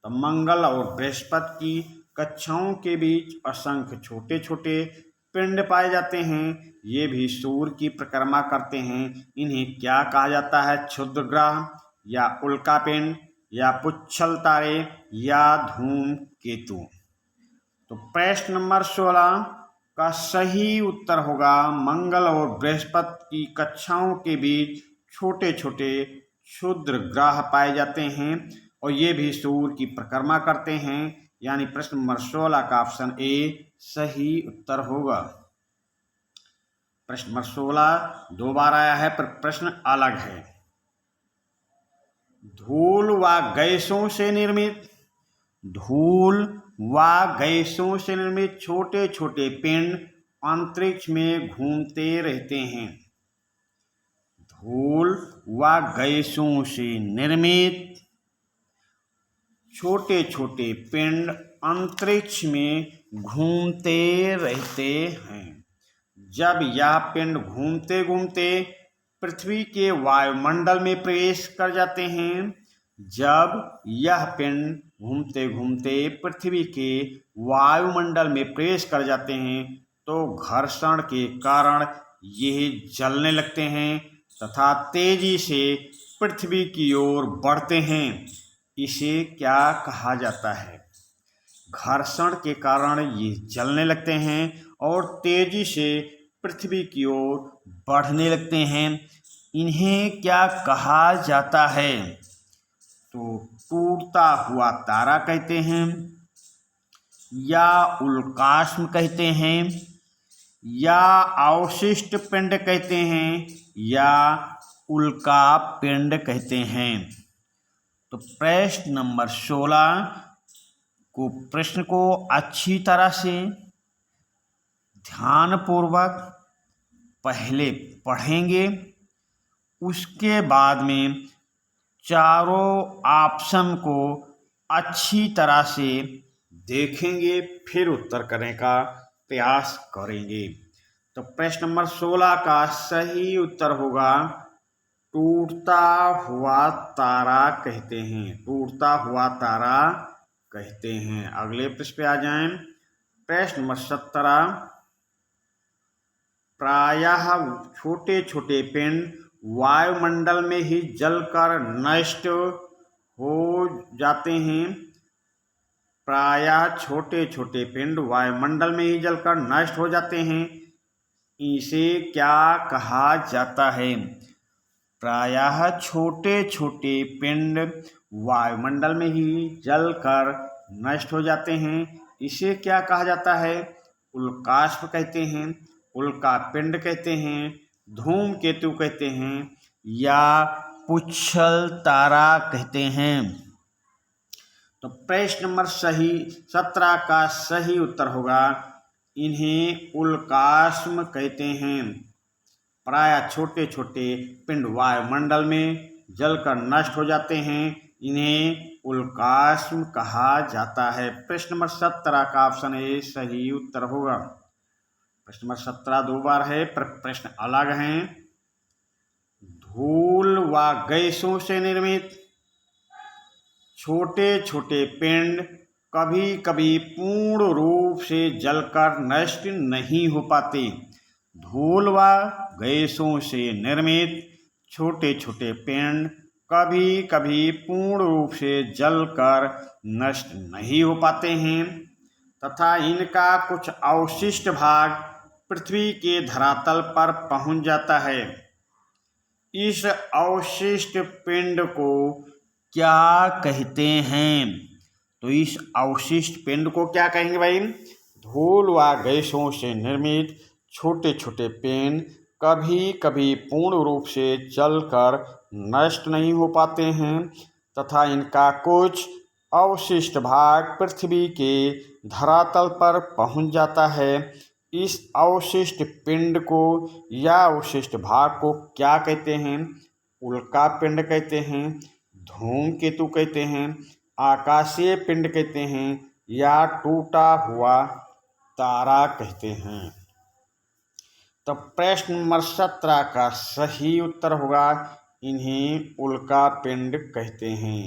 S1: तो मंगल और बृहस्पति की कक्षाओं के बीच असंख्य छोटे छोटे पिंड पाए जाते हैं। ये भी सूर्य की परिक्रमा करते हैं। इन्हें क्या कहा जाता है? क्षुद्र ग्रह, या उल्कापिंड, या पुच्छल तारे, या धूमकेतु। तो प्रश्न नंबर 16 का सही उत्तर होगा मंगल और बृहस्पति की कक्षाओं के बीच छोटे छोटे क्षुद्र ग्रह पाए जाते हैं और ये भी सूर्य की परिक्रमा करते हैं, यानी प्रश्न नंबर 16 का ऑप्शन ए सही उत्तर होगा। प्रश्न नंबर 16 दो बार आया है पर प्रश्न अलग है। धूल व गैसों से निर्मित छोटे छोटे पिंड अंतरिक्ष में घूमते रहते हैं। धूल व गैसों से निर्मित छोटे छोटे पिंड अंतरिक्ष में घूमते रहते हैं। जब यह पिंड घूमते घूमते पृथ्वी के वायुमंडल में प्रवेश कर जाते हैं, जब यह पिंड घूमते घूमते पृथ्वी के वायुमंडल में प्रवेश कर जाते हैं तो घर्षण के कारण यह जलने लगते हैं तथा तेजी से पृथ्वी की ओर बढ़ते हैं। इसे क्या कहा जाता है? घर्षण के कारण ये जलने लगते हैं और तेजी से पृथ्वी की ओर बढ़ने लगते हैं। इन्हें क्या कहा जाता है? तो टूटता हुआ तारा कहते हैं, या उल्काश्म कहते हैं, या अवशिष्ट पिंड कहते हैं, या उल्का पिंड कहते हैं। तो प्रश्न नंबर 16 को प्रश्न को अच्छी तरह से ध्यानपूर्वक पहले पढ़ेंगे, उसके बाद में चारों ऑप्शन को अच्छी तरह से देखेंगे, फिर उत्तर करने का प्रयास करेंगे। तो प्रश्न नंबर 16 का सही उत्तर होगा टूटता हुआ तारा कहते हैं। टूटता हुआ तारा कहते हैं। अगले प्रश्न पे आ जाएं। प्रश्न नंबर 17 प्रायः छोटे छोटे पिंड वायुमंडल में ही जलकर नष्ट हो जाते हैं। प्रायः छोटे छोटे पिंड वायुमंडल में ही जलकर नष्ट हो जाते हैं। इसे क्या कहा जाता है? प्रायः छोटे छोटे पिंड वायुमंडल में ही जलकर नष्ट हो जाते हैं। इसे क्या कहा जाता है? उल्काश्म कहते हैं, उल्का पिंड कहते हैं, धूमकेतु कहते हैं, या पुच्छल तारा कहते हैं। तो प्रश्न नंबर 17 का सही उत्तर होगा इन्हें उल्काश्म कहते हैं। प्रायः छोटे छोटे पिंड वायुमंडल में जलकर नष्ट हो जाते हैं, इन्हें उल्काश्म कहा जाता है। प्रश्न नंबर 17 का ऑप्शन ए सही उत्तर होगा। प्रश्न नंबर 17 दो बार है पर प्रश्न अलग हैं। धूल व गैसों से निर्मित छोटे छोटे पिंड कभी कभी पूर्ण रूप से जलकर नष्ट नहीं हो पाते। धूल व गैसों से निर्मित छोटे छोटे पिंड कभी कभी पूर्ण रूप से जलकर नष्ट नहीं हो पाते हैं तथा इनका कुछ अवशिष्ट भाग पृथ्वी के धरातल पर पहुंच जाता है। इस अवशिष्ट पिंड को क्या कहते हैं? तो इस अवशिष्ट पिंड को क्या कहेंगे भाई? धूल व गैसों से निर्मित छोटे छोटे पिंड कभी कभी पूर्ण रूप से जलकर नष्ट नहीं हो पाते हैं तथा इनका कुछ अवशिष्ट भाग पृथ्वी के धरातल पर पहुंच जाता है। इस अवशिष्ट पिंड को या अवशिष्ट भाग को क्या कहते हैं? उल्का पिंड कहते हैं, धूमकेतु कहते हैं, आकाशीय पिंड कहते हैं, या टूटा हुआ तारा कहते हैं। तो प्रश्न नंबर 17 का सही उत्तर होगा इन्हें उल्का पिंड कहते हैं।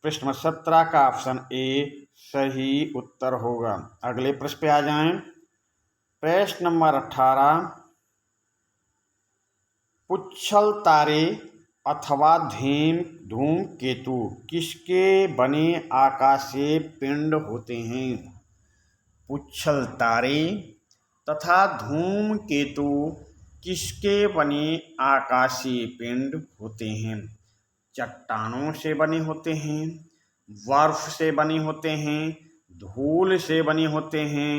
S1: प्रश्न नंबर 17 का ऑप्शन ए सही उत्तर होगा। अगले प्रश्न पे आ जाएं। प्रश्न नंबर 18 पुच्छल तारे अथवा धूमकेतु किसके बने आकाशीय पिंड होते हैं? पुच्छल तारे तथा धूमकेतु किसके बने आकाशीय पिंड होते हैं? चट्टानों से बने होते हैं, बर्फ से बने होते हैं, धूल से बने होते हैं,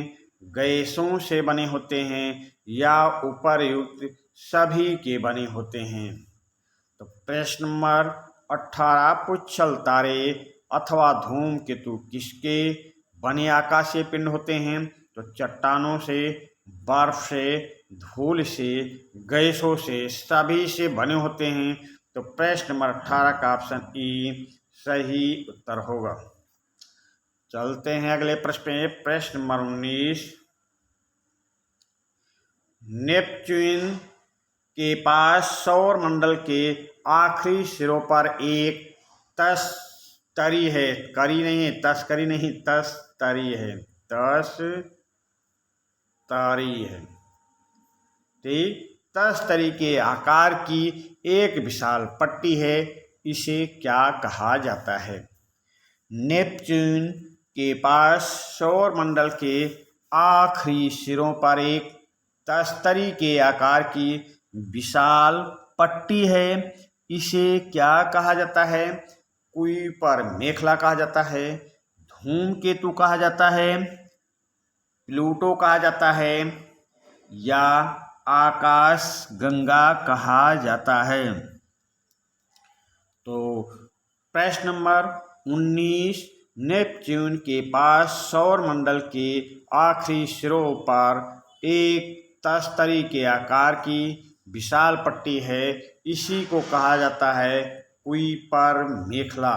S1: गैसों से बने होते हैं या उपर्युक्त सभी के बने होते हैं। तो प्रश्न नंबर 18, पुच्छल तारे अथवा धूमकेतु किसके बने आकाशीय पिंड होते हैं? तो चट्टानों से, बर्फ से, धूल से, गैसों से, सभी से बने होते हैं। तो प्रश्न नंबर 18 का ऑप्शन ई सही उत्तर होगा। चलते हैं अगले प्रश्न पे। प्रश्न नंबर 19, नेपच्यून के पास सौर मंडल के आखिरी सिरों पर एक तस्तरी है, करी नहीं है, तस्करी नहीं, तस्तरी है, तस्तरी है, ठीक। तस्तरी के आकार की एक विशाल पट्टी है, इसे क्या कहा जाता है? नेपच्यून के पास सौर मंडल के आखिरी सिरों पर एक तस्तरी के आकार की विशाल पट्टी है, इसे क्या कहा जाता है? कुइपर मेखला कहा जाता है, धूमकेतु कहा जाता है, प्लूटो कहा जाता है या आकाश गंगा कहा जाता है। तो प्रश्न नंबर 19, नेपच्यून के पास सौर मंडल के आखिरी सिरों पर एक तस्तरी के आकार की विशाल पट्टी है, इसी को कहा जाता है कुइपर मेखला।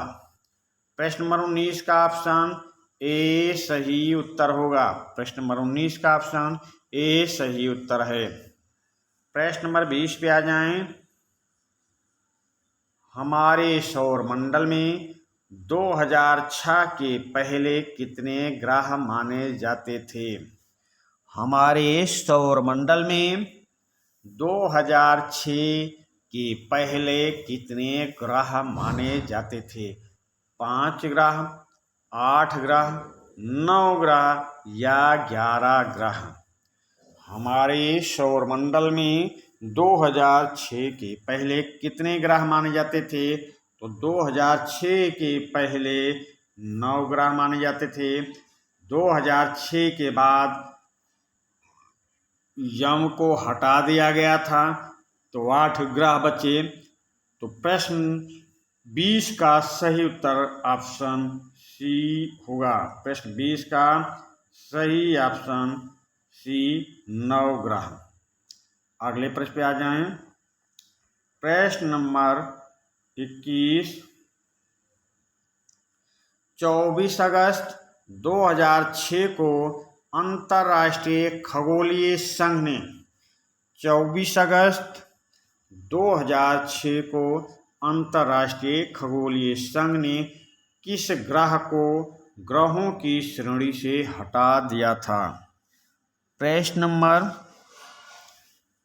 S1: प्रश्न नंबर 19 का ऑप्शन ए सही उत्तर होगा। प्रश्न नंबर 19 का ऑप्शन ए सही उत्तर है। प्रश्न नंबर 20 पे आ जाएं। हमारे सौर मंडल में 2006 के पहले कितने ग्रह माने जाते थे? हमारे सौर मंडल में 2006 के पहले कितने ग्रह माने जाते थे? 5 ग्रह, 8 ग्रह, 9 ग्रह या 11 ग्रह? हमारे सौर मंडल में 2006 के पहले कितने ग्रह माने जाते थे? तो 2006 के पहले 9 ग्रह माने जाते थे। 2006 के बाद यम को हटा दिया गया था तो 8 ग्रह बचे। तो प्रश्न 20 का सही उत्तर ऑप्शन सी होगा। प्रश्न 20 का सही ऑप्शन सी 9 ग्रह। अगले प्रश्न पे आ जाएं। प्रश्न नंबर 21, 24 अगस्त 2006 को अंतर्राष्ट्रीय खगोलीय संघ ने 24 अगस्त 2006 को अंतर्राष्ट्रीय खगोलीय संघ ने किस ग्रह को ग्रहों की श्रेणी से हटा दिया था? प्रश्न नंबर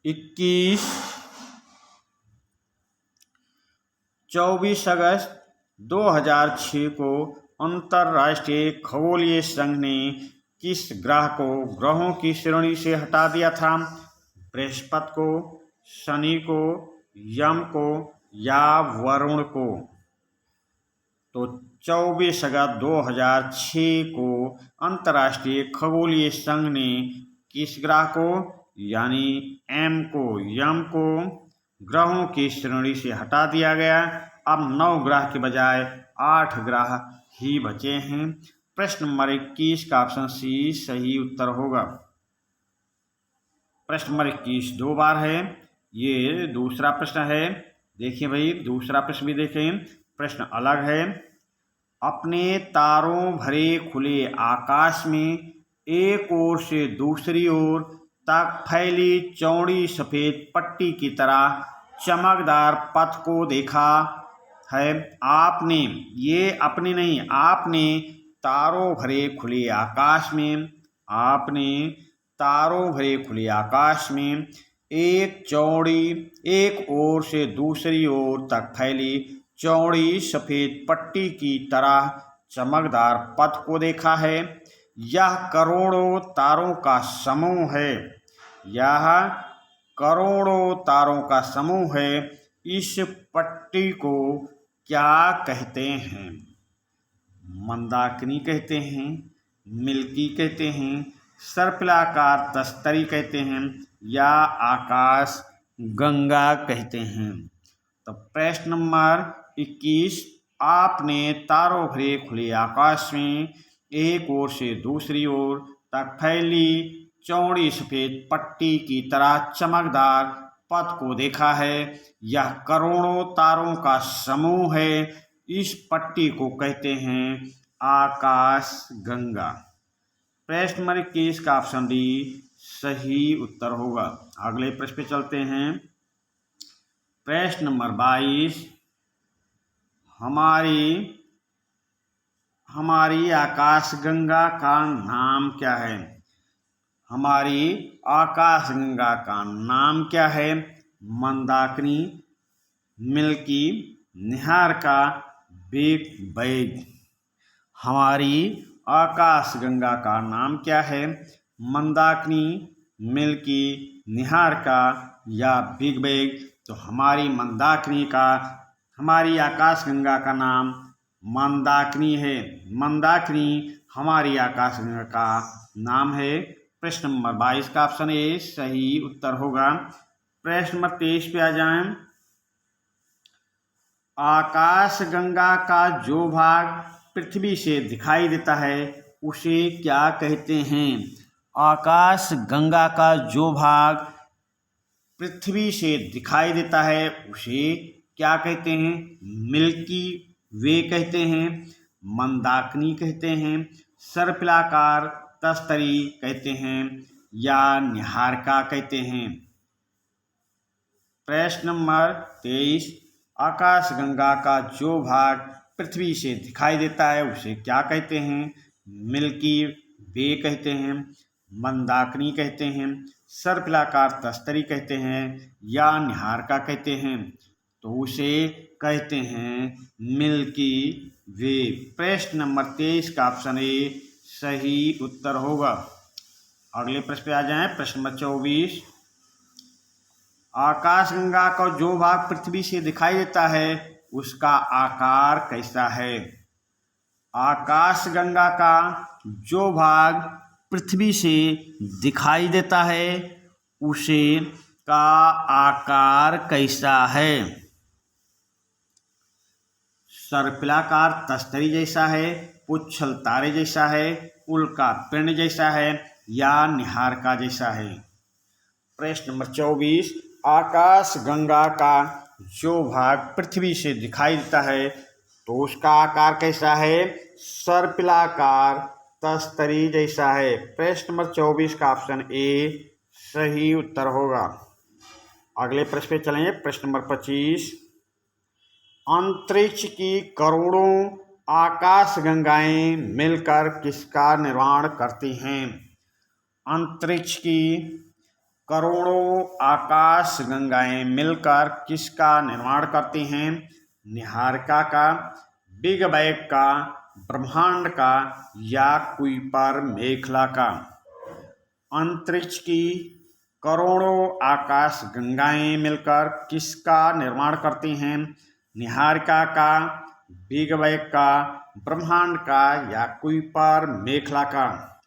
S1: 21, 24 अगस्त 2006 को अंतर्राष्ट्रीय खगोलीय संघ ने किस ग्रह को ग्रहों की श्रेणी से हटा दिया था? बृहस्पति को, शनि को, यम को या वरुण को? तो 24 अगस्त 2006 को अंतर्राष्ट्रीय खगोलीय संघ ने किस ग्रह को, यानी एम को, यम को ग्रहों की श्रेणी से हटा दिया गया। अब 9 ग्रह के बजाय 8 ग्रह ही बचे हैं। प्रश्न नंबर 21 का ऑप्शन सी सही उत्तर होगा। प्रश्न नंबर 21 2 बार है, ये दूसरा प्रश्न है। देखिए भाई, दूसरा प्रश्न भी देखें, प्रश्न अलग है। अपने तारों भरे खुले आकाश में एक ओर से दूसरी ओर तक फैली चौड़ी सफेद पट्टी की तरह चमकदार पथ को देखा है। आपने, ये अपने नहीं, आपने तारों भरे खुले आकाश में, आपने तारों भरे खुले आकाश में एक ओर से दूसरी ओर तक फैली चौड़ी सफेद पट्टी की तरह चमकदार पथ को देखा है। यह करोड़ों तारों का समूह है। यह करोड़ों तारों का समूह है। इस पट्टी को क्या कहते हैं? मंदाकिनी कहते हैं, मिल्की कहते हैं, सर्पिलाकार तस्तरी कहते हैं या आकाश गंगा कहते हैं। तो प्रश्न नंबर 21, आपने तारों भरे खुले आकाश में एक ओर से दूसरी ओर तक फैली चौड़ी सफेद पट्टी की तरह चमकदार पथ को देखा है। यह करोड़ों तारों का समूह है। इस पट्टी को कहते हैं आकाश गंगा। प्रश्न नंबर 21 का ऑप्शन डी सही उत्तर होगा। अगले प्रश्न पे चलते हैं। प्रश्न नंबर 22, हमारी आकाश गंगा का नाम क्या है? हमारी आकाश गंगा का नाम क्या है? Mandakini, milky, Niharika, big bag. हमारी आकाश गंगा का नाम क्या है? मंदाकिनी, मिल्की, निहारिका या बिग बैग। तो हमारी आकाश गंगा का नाम मंदाकिनी है। मंदाकिनी हमारी आकाश गंगा का नाम है। प्रश्न नंबर 22 का ऑप्शन ए सही उत्तर होगा। प्रश्न नंबर 23 पे आ जाएं। आकाश गंगा का जो भाग पृथ्वी से दिखाई देता है उसे क्या कहते हैं? आकाश गंगा का जो भाग पृथ्वी से दिखाई देता है उसे क्या कहते हैं? मिल्की वे कहते हैं, मंदाकिनी कहते हैं, सर्पिलाकार तस्तरी कहते हैं या निहारिका कहते हैं। प्रश्न नंबर 23, आकाश गंगा का जो भाग पृथ्वी से दिखाई देता है उसे क्या कहते हैं? मिल्की वे कहते हैं, मंदाकिनी कहते हैं, सर्पिलाकार तस्तरी कहते हैं या निहारिका कहते हैं। तो उसे कहते हैं मिल्की वे। प्रश्न नंबर 23 का ऑप्शन ए सही उत्तर होगा। अगले प्रश्न पे आ जाएं। प्रश्न नंबर 24, आकाश गंगा का जो भाग पृथ्वी से दिखाई देता है उसका आकार कैसा है? आकाश गंगा का जो भाग पृथ्वी से दिखाई देता है उसे का आकार कैसा है? सर्पिलाकार तस्तरी जैसा है, पुच्छल तारे जैसा है, उल्का पिंड जैसा है या निहारिका जैसा है। प्रश्न नंबर 24, आकाश गंगा का जो भाग पृथ्वी से दिखाई देता है तो उसका आकार कैसा है? सर्पिलाकार तस्तरी जैसा है। प्रश्न नंबर 24 का ऑप्शन ए सही उत्तर होगा। अगले प्रश्न पे चलेंगे। प्रश्न नंबर 25, अंतरिक्ष की करोड़ों आकाश गंगाएं मिलकर किसका निर्माण करती हैं? अंतरिक्ष की करोड़ों आकाश गंगाएं मिलकर किसका निर्माण करती हैं? निहारिका का, बिग बैग का, ब्रह्मांड का या कुइपर मेखला का। अंतरिक्ष की करोड़ों आकाश गंगाएं मिलकर किसका निर्माण करती हैं? निहारिका का, बिग बैग का, ब्रह्मांड का या कुइपर मेखला का।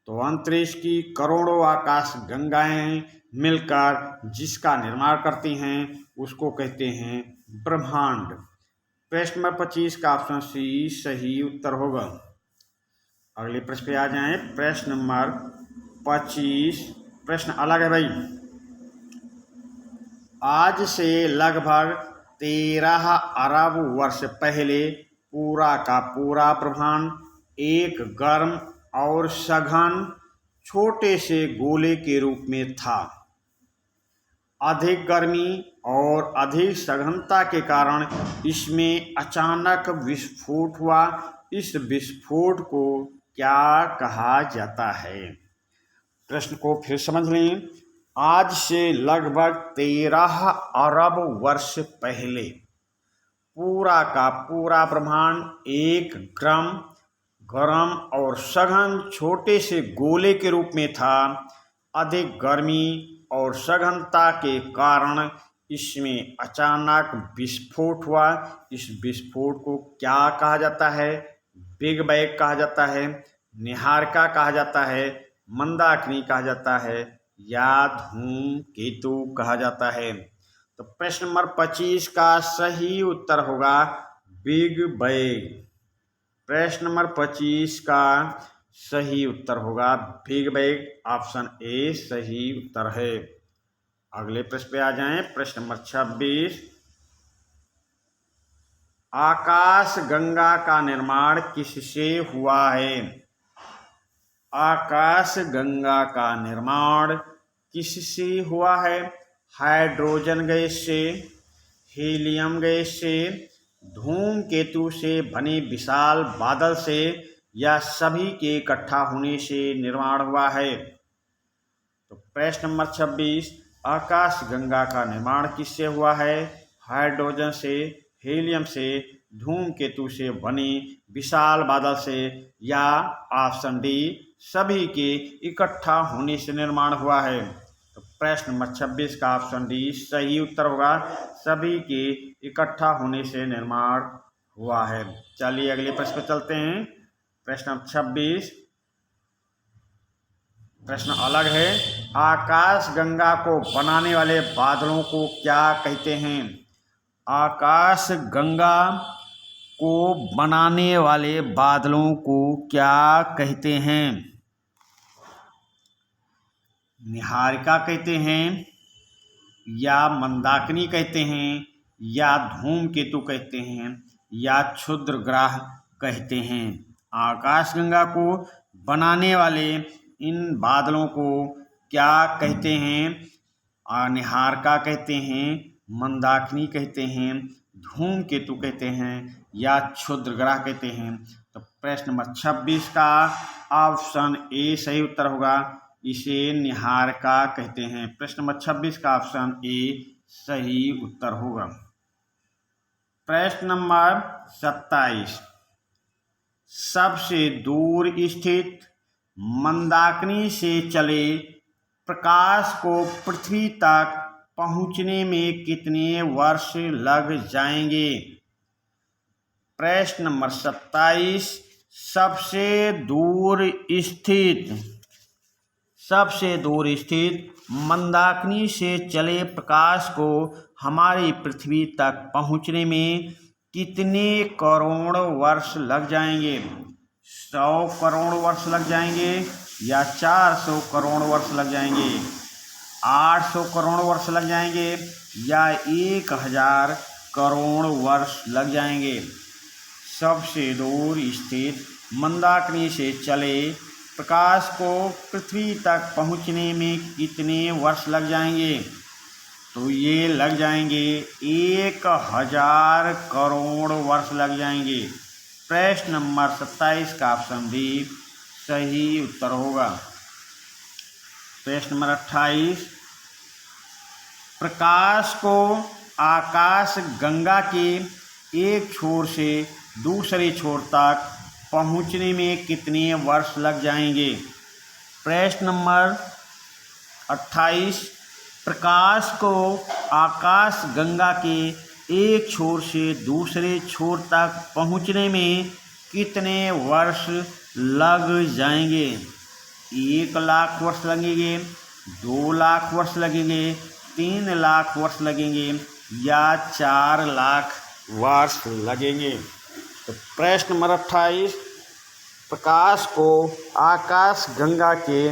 S1: तो अंतरिक्ष की करोड़ों आकाश गंगाएं मिलकर जिसका निर्माण करती हैं उसको कहते हैं ब्रह्मांड। प्रश्न नंबर 25 का ऑप्शन सी सही उत्तर होगा। अगले प्रश्न पे आ जाएं। प्रश्न नंबर 25 प्रश्न अलग है भाई। आज से लगभग 13 अरब वर्ष पहले पूरा का पूरा ब्रह्मांड एक गर्म और सघन छोटे से गोले के रूप में था। अधिक गर्मी और अधिक सघनता के कारण इसमें अचानक विस्फोट हुआ। इस विस्फोट को क्या कहा जाता है? प्रश्न को फिर समझ लें। आज से लगभग 13 अरब वर्ष पहले पूरा का पूरा ब्रह्मांड एक गर्म और सघन छोटे से गोले के रूप में था। अधिक गर्मी और सघनता के कारण इसमें अचानक विस्फोट हुआ। इस विस्फोट को क्या कहा जाता है? बिग बैंग कहा जाता है, नीहारिका कहा जाता है, मंदाकिनी कहा जाता है या धूमकेतु कहा जाता है। तो प्रश्न नंबर 25 का सही उत्तर होगा बिग बैंग। प्रश्न नंबर 25 का सही उत्तर होगा बिग बैंग। ऑप्शन ए सही उत्तर है। अगले प्रश्न पे आ जाएं। प्रश्न नंबर 26, आकाश गंगा का निर्माण किससे हुआ है? आकाश गंगा का निर्माण किससे हुआ है? हाइड्रोजन गैस से, हीलियम गैस से, धूमकेतु से बने विशाल बादल से या सभी के इकट्ठा होने से निर्माण हुआ है? तो प्रश्न नंबर 26, आकाश गंगा का निर्माण किससे हुआ है? हाइड्रोजन से, हीलियम से, धूमकेतु से बने विशाल बादल से या ऑप्शन डी सभी के इकट्ठा होने से निर्माण हुआ है। तो प्रश्न नंबर 26 का ऑप्शन डी सही उत्तर होगा, सभी के इकट्ठा होने से निर्माण हुआ है। चलिए अगले प्रश्न पर चलते हैं। प्रश्न नंबर 26 प्रश्न अलग है। आकाश गंगा को बनाने वाले बादलों को क्या कहते हैं? आकाश गंगा को बनाने वाले बादलों को क्या कहते हैं? नीहारिका कहते हैं या मंदाकिनी कहते हैं या धूमकेतु कहते हैं या क्षुद्र ग्रह कहते हैं? आकाश गंगा को बनाने वाले इन बादलों को क्या कहते हैं? नीहारिका कहते हैं, मंदाकिनी कहते हैं, धूमकेतु कहते हैं या क्षुद्र ग्रह कहते हैं? तो प्रश्न नंबर 26 का ऑप्शन ए सही उत्तर होगा, इसे नीहारिका कहते हैं। प्रश्न नंबर 26 का ऑप्शन ए सही उत्तर होगा। प्रश्न नंबर 27, सबसे दूर स्थित मंदाकिनी से चले प्रकाश को पृथ्वी तक पहुंचने में कितने वर्ष लग जाएंगे? प्रश्न नंबर 27, सबसे दूर स्थित मंदाकिनी से चले प्रकाश को हमारी पृथ्वी तक पहुंचने में कितने करोड़ वर्ष लग जाएंगे? 100 करोड़ वर्ष लग जाएंगे या 400 करोड़ वर्ष लग जाएंगे, 800 करोड़ वर्ष लग जाएंगे या 1000 करोड़ वर्ष लग जाएंगे? सबसे दूर स्थित मंदाकिनी से चले प्रकाश को पृथ्वी तक पहुंचने में कितने वर्ष लग जाएंगे? तो ये लग जाएंगे 1000 करोड़ वर्ष लग जाएंगे। प्रश्न नंबर 27 का ऑप्शन डी सही उत्तर होगा। प्रश्न नंबर 28, प्रकाश को आकाश गंगा के एक छोर से दूसरे छोर तक पहुंचने में कितने वर्ष लग जाएंगे? प्रश्न नंबर 28, प्रकाश को आकाश गंगा के एक छोर से दूसरे छोर तक पहुंचने में कितने वर्ष लग जाएंगे? 1 लाख वर्ष लगेंगे, 2 लाख वर्ष लगेंगे, 3 लाख वर्ष लगेंगे या 4 लाख वर्ष लगेंगे? तो प्रश्न नंबर 28, प्रकाश को आकाश गंगा के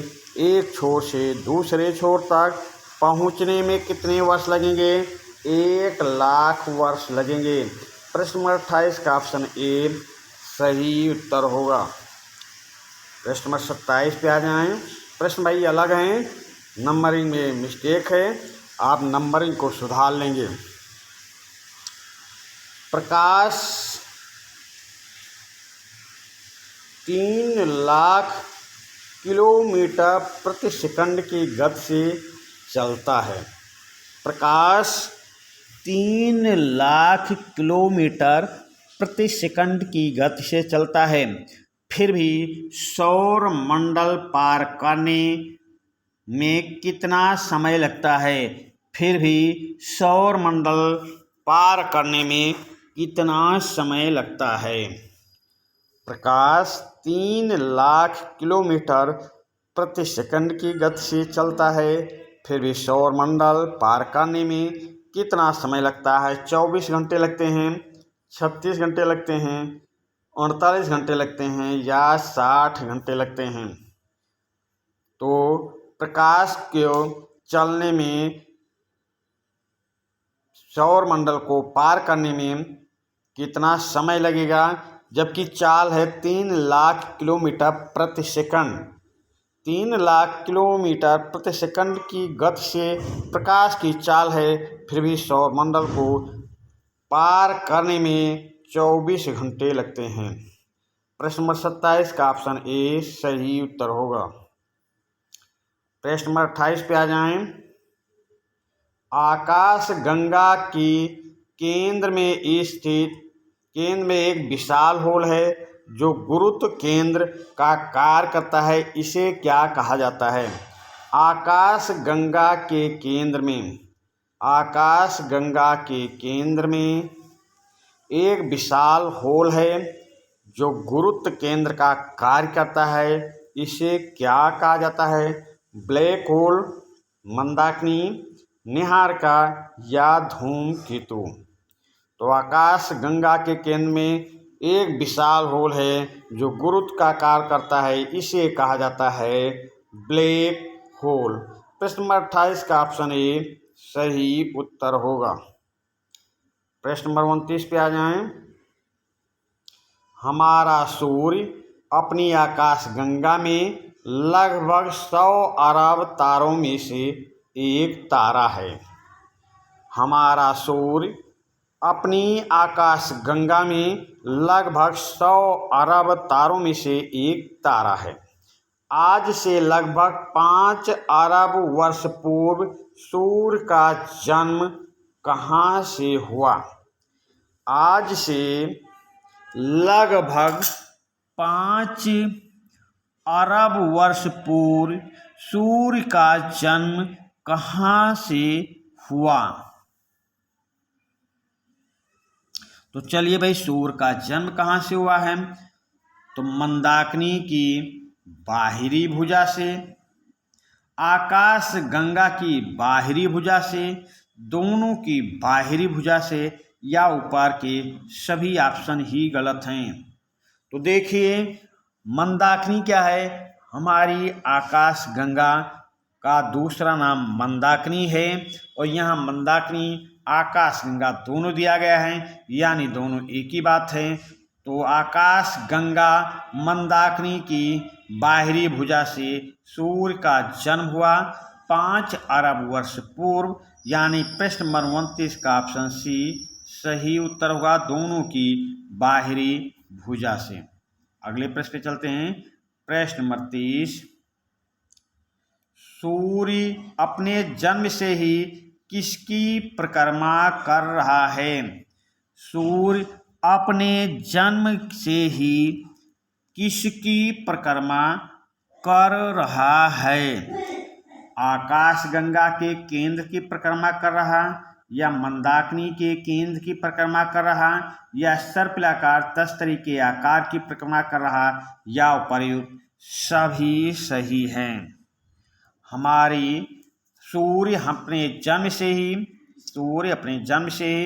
S1: एक छोर से दूसरे छोर तक पहुंचने में कितने वर्ष लगेंगे? 1 लाख वर्ष लगेंगे। प्रश्न नंबर 28 का ऑप्शन ए सही उत्तर होगा। प्रश्न नंबर 27 पे आ जाएं। प्रश्न भाई अलग हैं, नंबरिंग में मिस्टेक है, आप नंबरिंग को सुधार लेंगे। प्रकाश 3 लाख किलोमीटर प्रति सेकंड की गति से चलता है। प्रकाश 3 लाख किलोमीटर प्रति सेकंड की गति से चलता है। फिर भी सौर मंडल पार करने में कितना समय लगता है? फिर भी सौर मंडल पार करने में कितना समय लगता है? प्रकाश 3 लाख किलोमीटर प्रति सेकंड की गति से चलता है। फिर भी सौर मंडल पार करने में कितना समय लगता है? 24 घंटे लगते हैं, 36 घंटे लगते हैं, 48 घंटे लगते हैं या 60 घंटे लगते हैं? तो प्रकाश को चलने में, सौर मंडल को पार करने में कितना समय लगेगा? जबकि चाल है 3 लाख किलोमीटर प्रति सेकंड। 3 लाख किलोमीटर प्रति सेकंड की गति से प्रकाश की चाल है, फिर भी सौर मंडल को पार करने में 24 घंटे लगते हैं। प्रश्न नंबर 27 का ऑप्शन ए सही उत्तर होगा। प्रश्न नंबर 28 पे आ जाएं। आकाश गंगा की केंद्र में एक विशाल होल है जो गुरुत्व केंद्र का कार्य करता है, इसे क्या कहा जाता है? आकाश गंगा के केंद्र में एक विशाल होल है जो गुरुत्व केंद्र का कार्य करता है, इसे क्या कहा जाता है? ब्लैक होल, मंदाकिनी, निहारिका या धूमकेतु? तो आकाश गंगा के केंद्र में एक विशाल होल है जो गुरुत्व का कार्य करता है, इसे कहा जाता है ब्लैक होल। प्रश्न नंबर 28 का ऑप्शन ए सही उत्तर होगा। प्रश्न नंबर 29 पे आ जाएं। हमारा सूर्य अपनी आकाश गंगा में लगभग 100 अरब तारों में से एक तारा है। हमारा सूर्य अपनी आकाश गंगा में लगभग 100 अरब तारों में से एक तारा है। आज से लगभग 5 अरब वर्ष पूर्व सूर्य का जन्म कहाँ से हुआ? आज से लगभग 5 अरब वर्ष पूर्व सूर्य का जन्म कहाँ से हुआ? तो चलिए भाई, सूर्य का जन्म कहाँ से हुआ है? तो मंदाकिनी की बाहरी भुजा से, आकाश गंगा की बाहरी भुजा से, दोनों की बाहरी भुजा से, या ऊपर के सभी ऑप्शन ही गलत हैं। तो देखिए, मंदाकिनी क्या है? हमारी आकाश गंगा का दूसरा नाम मंदाकिनी है, और यहाँ मंदाकिनी आकाश गंगा दोनों दिया गया है, यानी दोनों एक ही बात है। तो आकाश गंगा मंदाकिनी की बाहरी भुजा से सूर्य का जन्म हुआ 5 अरब वर्ष पूर्व, यानी प्रश्न नंबर 29 का ऑप्शन सी सही उत्तर होगा, दोनों की बाहरी भुजा से। अगले प्रश्न पे चलते हैं। प्रश्न नंबर 30। सूर्य अपने जन्म से ही किसकी परिक्रमा कर रहा है? सूर्य अपने जन्म से ही किसकी परिक्रमा कर रहा है? आकाश गंगा के केंद्र की परिक्रमा कर रहा, या मंदाकिनी के केंद्र की परिक्रमा कर रहा, या सर्पिलाकार तस्तरी के आकार की परिक्रमा कर रहा, या उपर्युक्त सभी सही हैं। हमारी सूर्य अपने जन्म से ही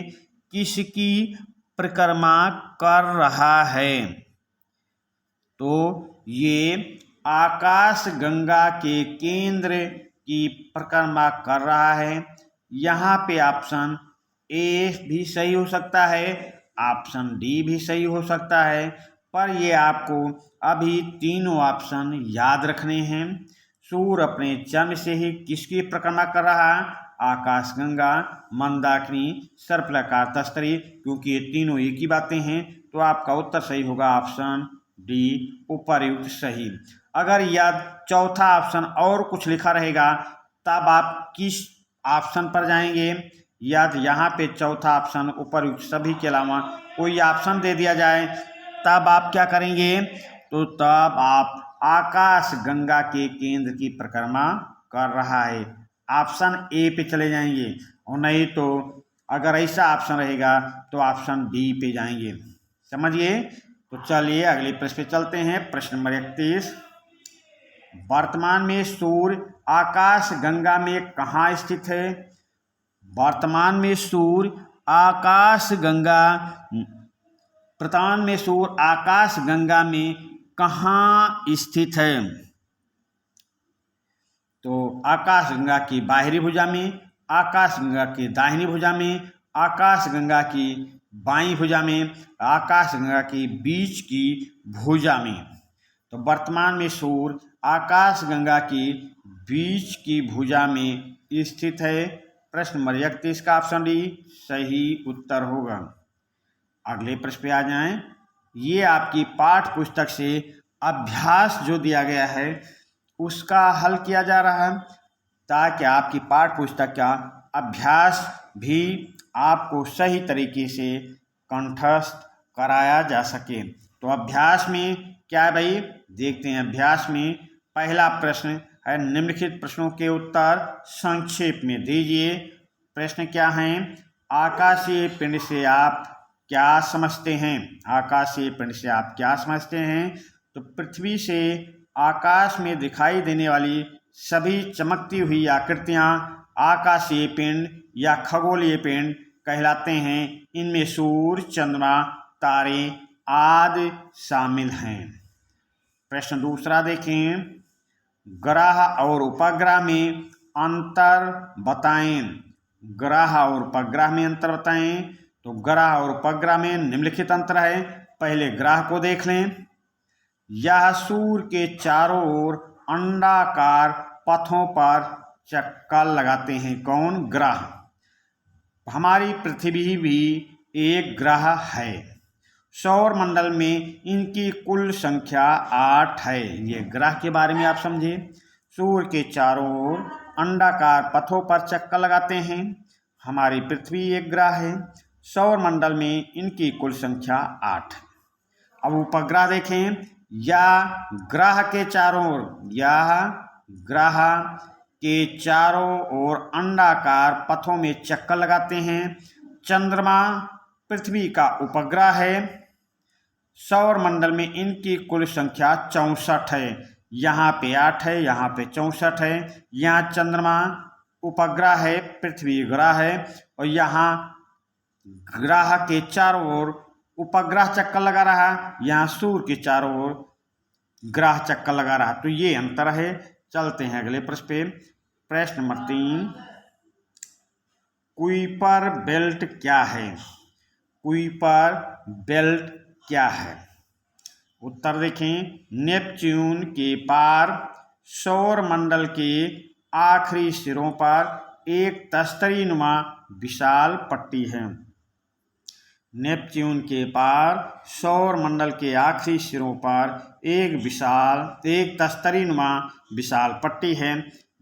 S1: किसकी परिक्रमा कर रहा है? तो ये आकाश गंगा के केंद्र की परिक्रमा कर रहा है। यहाँ पे ऑप्शन ए भी सही हो सकता है, ऑप्शन डी भी सही हो सकता है, पर ये आपको अभी तीनों ऑप्शन याद रखने हैं। सूर्य अपने जन्म से ही किसकी परिक्रमा कर रहा? आकाश गंगा, मंदाकिनी, सर्पिलाकार तस्तरी, क्योंकि ये तीनों एक ही बातें हैं, तो आपका उत्तर सही होगा ऑप्शन डी उपर्युक्त सही। अगर याद चौथा ऑप्शन और कुछ लिखा रहेगा तब आप किस ऑप्शन पर जाएंगे? याद यहाँ पे चौथा ऑप्शन उपर्युक्त सभी के अलावा कोई ऑप्शन दे दिया जाए तब आप क्या करेंगे? तो तब आप आकाश गंगा के केंद्र की परिक्रमा कर रहा है। ऑप्शन ए पे चले जाएंगे, और नहीं तो अगर ऐसा ऑप्शन रहेगा तो ऑप्शन डी पे जाएंगे। समझिए। तो चलिए अगले प्रश्न पे चलते हैं। प्रश्न नंबर 31, वर्तमान में सूर्य आकाश गंगा में कहाँ स्थित है? वर्तमान में सूर्य आकाश गंगा वर्तमान में सूर्य आकाश गंगा में कहाँ स्थित है? तो आकाश गंगा की बाहरी भुजा में, आकाश गंगा की दाहिनी भुजा में, आकाश गंगा की बाईं भुजा में, आकाश गंगा की बीच की भुजा में। तो वर्तमान में सूर्य आकाश गंगा की बीच की भुजा में स्थित है। प्रश्न नंबर 31 का ऑप्शन डी सही उत्तर होगा। अगले प्रश्न पे आ जाएं। ये आपकी पाठ पुस्तक से अभ्यास जो दिया गया है उसका हल किया जा रहा है, ताकि आपकी पाठ पुस्तक का अभ्यास भी आपको सही तरीके से कंठस्थ कराया जा सके। तो अभ्यास में क्या है भाई, देखते हैं। अभ्यास में पहला प्रश्न है, निम्नलिखित प्रश्नों के उत्तर संक्षेप में दीजिए। प्रश्न क्या हैं? आकाशीय पिंड से आप क्या समझते हैं? आकाशीय पिंड से आप क्या समझते हैं? तो पृथ्वी से आकाश में दिखाई देने वाली सभी चमकती हुई आकृतियां आकाशीय पिंड या खगोलीय पिंड कहलाते हैं। इनमें सूर्य, चंद्रमा, तारे आदि शामिल हैं। प्रश्न दूसरा देखें, ग्रह और उपग्रह में अंतर बताएं। ग्रह और उपग्रह में अंतर बताएं। तो ग्रह और उपग्रह में निम्नलिखित अंतर है। पहले ग्रह को देख लें। यह सूर्य के चारों ओर अंडाकार पथों पर चक्कर लगाते हैं। कौन? ग्रह। हमारी पृथ्वी भी एक ग्रह है। सौर मंडल में इनकी कुल संख्या 8 है। ये ग्रह के बारे में आप समझे। सूर्य के चारों ओर अंडाकार पथों पर चक्कर लगाते हैं। हमारी पृथ्वी एक ग्रह है। सौर मंडल में इनकी कुल संख्या 8 है। अब उपग्रह देखें। यह ग्रह के चारों ओर, यह ग्रह के चारों ओर अंडाकार पथों में चक्कर लगाते हैं। चंद्रमा पृथ्वी का उपग्रह है। सौर मंडल में इनकी कुल संख्या 64 है। यहाँ पे 8 है, यहाँ पे 64 है। यहाँ चंद्रमा उपग्रह है, पृथ्वी ग्रह है, और यहाँ ग्रह के चारों ओर उपग्रह चक्कर लगा रहा है, यहाँ सूर्य के चारों ओर ग्रह चक्कर लगा रहा। तो ये अंतर है। चलते हैं अगले प्रश्न पे। प्रश्न नंबर 3, कुइपर बेल्ट क्या है? कुइपर बेल्ट क्या है? उत्तर देखें। नेपच्यून के पार सौर मंडल के आखिरी सिरों पर एक तस्तरी नुमा विशाल पट्टी है। नेपच्यून के पार सौर मंडल के आखिरी सिरों पर एक तस्तरी नुमा विशाल पट्टी है,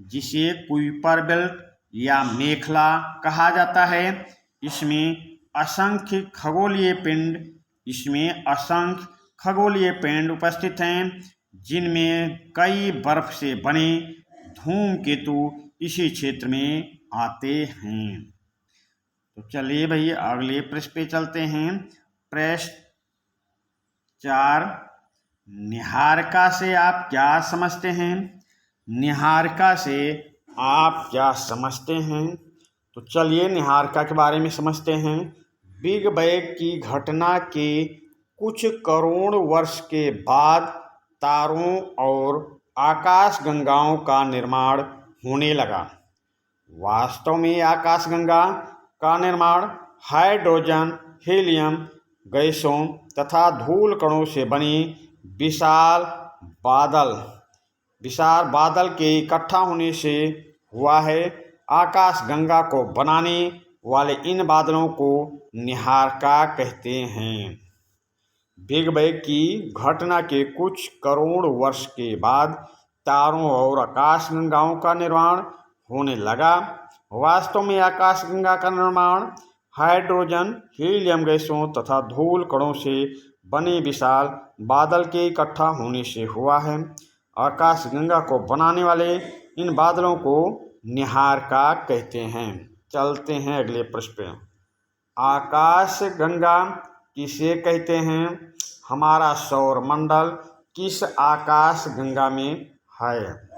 S1: जिसे कुइपर बेल्ट या मेखला कहा जाता है। इसमें असंख्य खगोलीय पिंड उपस्थित हैं, जिनमें कई बर्फ से बने धूमकेतु इसी क्षेत्र में आते हैं। तो चलिए भैया अगले प्रश्न पे चलते हैं। प्रश्न 4, निहारिका से आप क्या समझते हैं? निहारिका से आप क्या समझते हैं? तो चलिए निहारिका के बारे में समझते हैं। बिग बैंग की घटना के कुछ करोड़ वर्ष के बाद तारों और आकाशगंगाओं का निर्माण होने लगा। वास्तव में आकाशगंगा का निर्माण हाइड्रोजन, हीलियम गैसों तथा धूल कणों से बनी विशाल बादल के इकट्ठा होने से हुआ है। आकाशगंगा को बनाने वाले इन बादलों को निहारिका कहते हैं। बिग बैंग की घटना के कुछ करोड़ वर्ष के बाद तारों और आकाशगंगाओं का निर्माण होने लगा। वास्तव में आकाशगंगा का निर्माण हाइड्रोजन, हीलियम गैसों तथा धूल कणों से बने विशाल बादल के इकट्ठा होने से हुआ है। आकाशगंगा को बनाने वाले इन बादलों को निहारिका कहते हैं। चलते हैं अगले प्रश्न पे। आकाशगंगा किसे कहते हैं? हमारा सौरमंडल किस आकाशगंगा में है?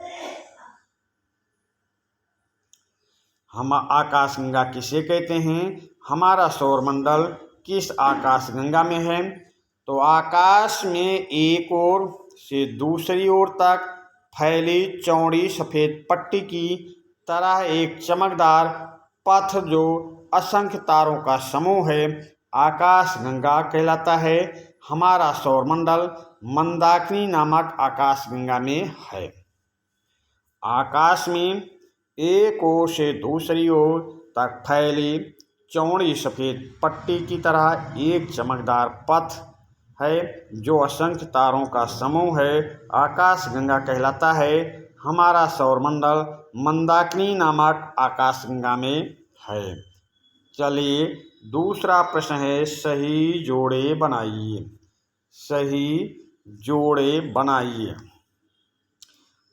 S1: हम आकाशगंगा किसे कहते हैं? हमारा सौरमंडल किस आकाशगंगा में है? तो आकाश में एक ओर से दूसरी ओर तक फैली चौड़ी सफेद पट्टी की तरह एक चमकदार पथ जो असंख्य तारों का समूह है, आकाशगंगा कहलाता है। हमारा सौरमंडल मंदाकिनी नामक आकाशगंगा में है। आकाश में एक ओर से दूसरी ओर तक फैली चौड़ी सफेद पट्टी की तरह एक चमकदार पथ है जो असंख्य तारों का समूह है, आकाशगंगा कहलाता है। हमारा सौरमंडल मंदाकिनी नामक आकाशगंगा में है। चलिए दूसरा प्रश्न है, सही जोड़े बनाइए। सही जोड़े बनाइए।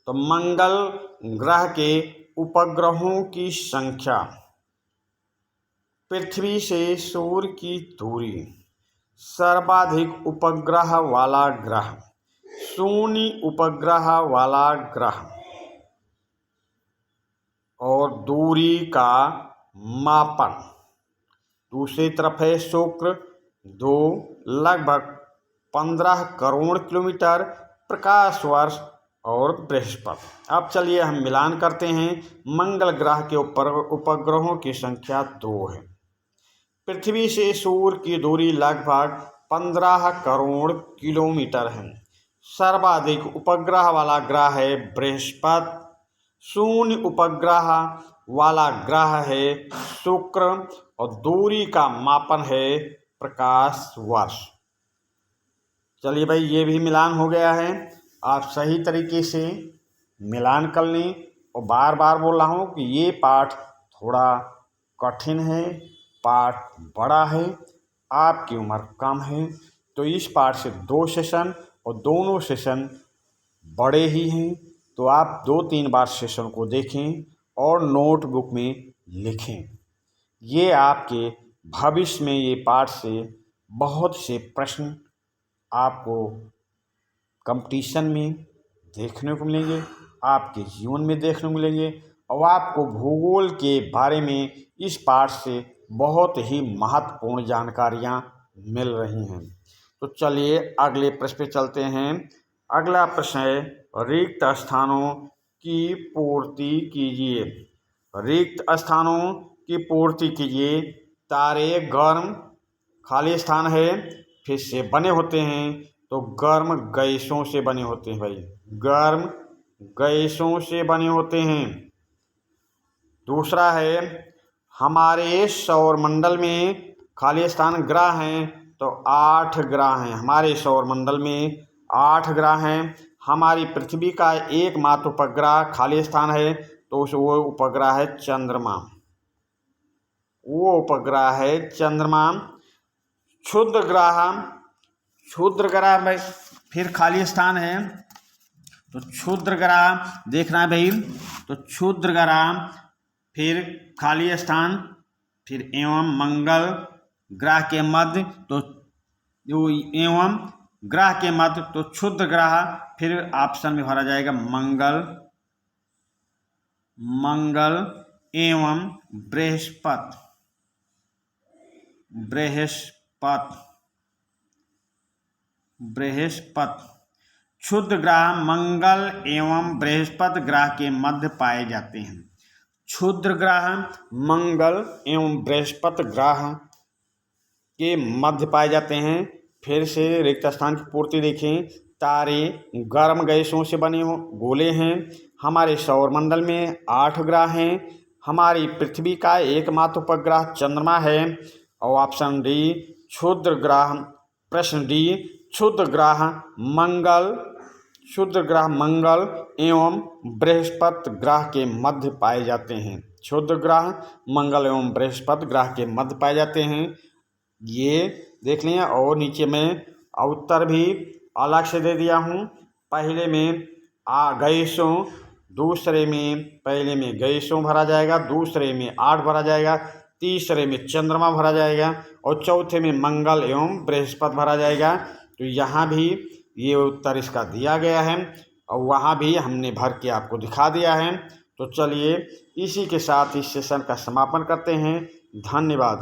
S1: तो मंगल ग्रह के उपग्रहों की संख्या, पृथ्वी से सूर्य की दूरी, सर्वाधिक उपग्रह वाला ग्रह, शून्य उपग्रह वाला ग्रह और दूरी का मापन। दूसरी तरफ है शुक्र, जो लगभग 15 करोड़ किलोमीटर प्रकाश वर्ष, और बृहस्पति। अब चलिए हम मिलान करते हैं। मंगल ग्रह के उपग्रहों की संख्या 2 है। पृथ्वी से सूर्य की दूरी लगभग 15 करोड़ किलोमीटर है। सर्वाधिक उपग्रह वाला ग्रह है बृहस्पति। शून्य उपग्रह वाला ग्रह है शुक्र और दूरी का मापन है प्रकाश वर्ष। चलिए भाई, ये भी मिलान हो गया है। आप सही तरीके से मिलान कर लें। और बार बार बोल रहा हूँ कि ये पाठ थोड़ा कठिन है, पाठ बड़ा है, आपकी उम्र कम है, तो इस पाठ से 2 सेशन और दोनों सेशन बड़े ही हैं, तो आप 2-3 बार सेशन को देखें और नोटबुक में लिखें। ये आपके भविष्य में ये पाठ से बहुत से प्रश्न आपको कंपटीशन में देखने को मिलेंगे, आपके जीवन में देखने को मिलेंगे, और आपको भूगोल के बारे में इस पाठ से बहुत ही महत्वपूर्ण जानकारियाँ मिल रही हैं। तो चलिए अगले प्रश्न पे चलते हैं। अगला प्रश्न है, रिक्त स्थानों की पूर्ति कीजिए। रिक्त स्थानों की पूर्ति कीजिए। तारे गर्म खाली स्थान है, फिर से बने होते हैं, तो गर्म गैसों से बने होते हैं भाई, गर्म गैसों से बने होते हैं। दूसरा है, हमारे सौरमंडल में खाली स्थान ग्रह हैं, तो 8 ग्रह हैं। हमारे सौरमंडल में 8 ग्रह हैं। हमारी पृथ्वी का एकमात्र उपग्रह खाली स्थान है, तो वो उपग्रह है चंद्रमा। वो उपग्रह है चंद्रमा। क्षुद्र ग्रह में फिर खाली स्थान है, तो क्षुद्र ग्रह देखना है भाई, तो क्षुद्र ग्रह फिर खाली स्थान, फिर एवं मंगल ग्रह के मध्य, तो एवं ग्रह के मध्य, तो क्षुद्र ग्रह फिर ऑप्शन में भरा जाएगा मंगल एवं बृहस्पति। क्षुद्र ग्रह मंगल एवं बृहस्पति ग्रह के मध्य पाए जाते हैं। क्षुद्र ग्रह मंगल एवं बृहस्पति ग्रह के मध्य पाए जाते हैं। फिर से रिक्त स्थान की पूर्ति देखें। तारे गर्म गैसों से बने गोले हैं। हमारे सौरमंडल में 8 ग्रह हैं। हमारी पृथ्वी का एकमात्र उपग्रह चंद्रमा है। और ऑप्शन डी क्षुद्र ग्रह, प्रश्न डी क्षुद्र ग्रह मंगल एवं बृहस्पति ग्रह के मध्य पाए जाते हैं। क्षुद्र ग्रह मंगल एवं बृहस्पति ग्रह के मध्य पाए जाते हैं। ये देख लें। और नीचे में और उत्तर भी अलग से दे दिया हूँ। पहले में गैसों, दूसरे में पहले में गैसों भरा जाएगा, दूसरे में 8 भरा जाएगा, तीसरे में चंद्रमा भरा जाएगा और चौथे में मंगल एवं बृहस्पति भरा जाएगा। तो यहाँ भी ये उत्तर इसका दिया गया है और वहाँ भी हमने भर के आपको दिखा दिया है। तो चलिए इसी के साथ इस सेशन का समापन करते हैं। धन्यवाद।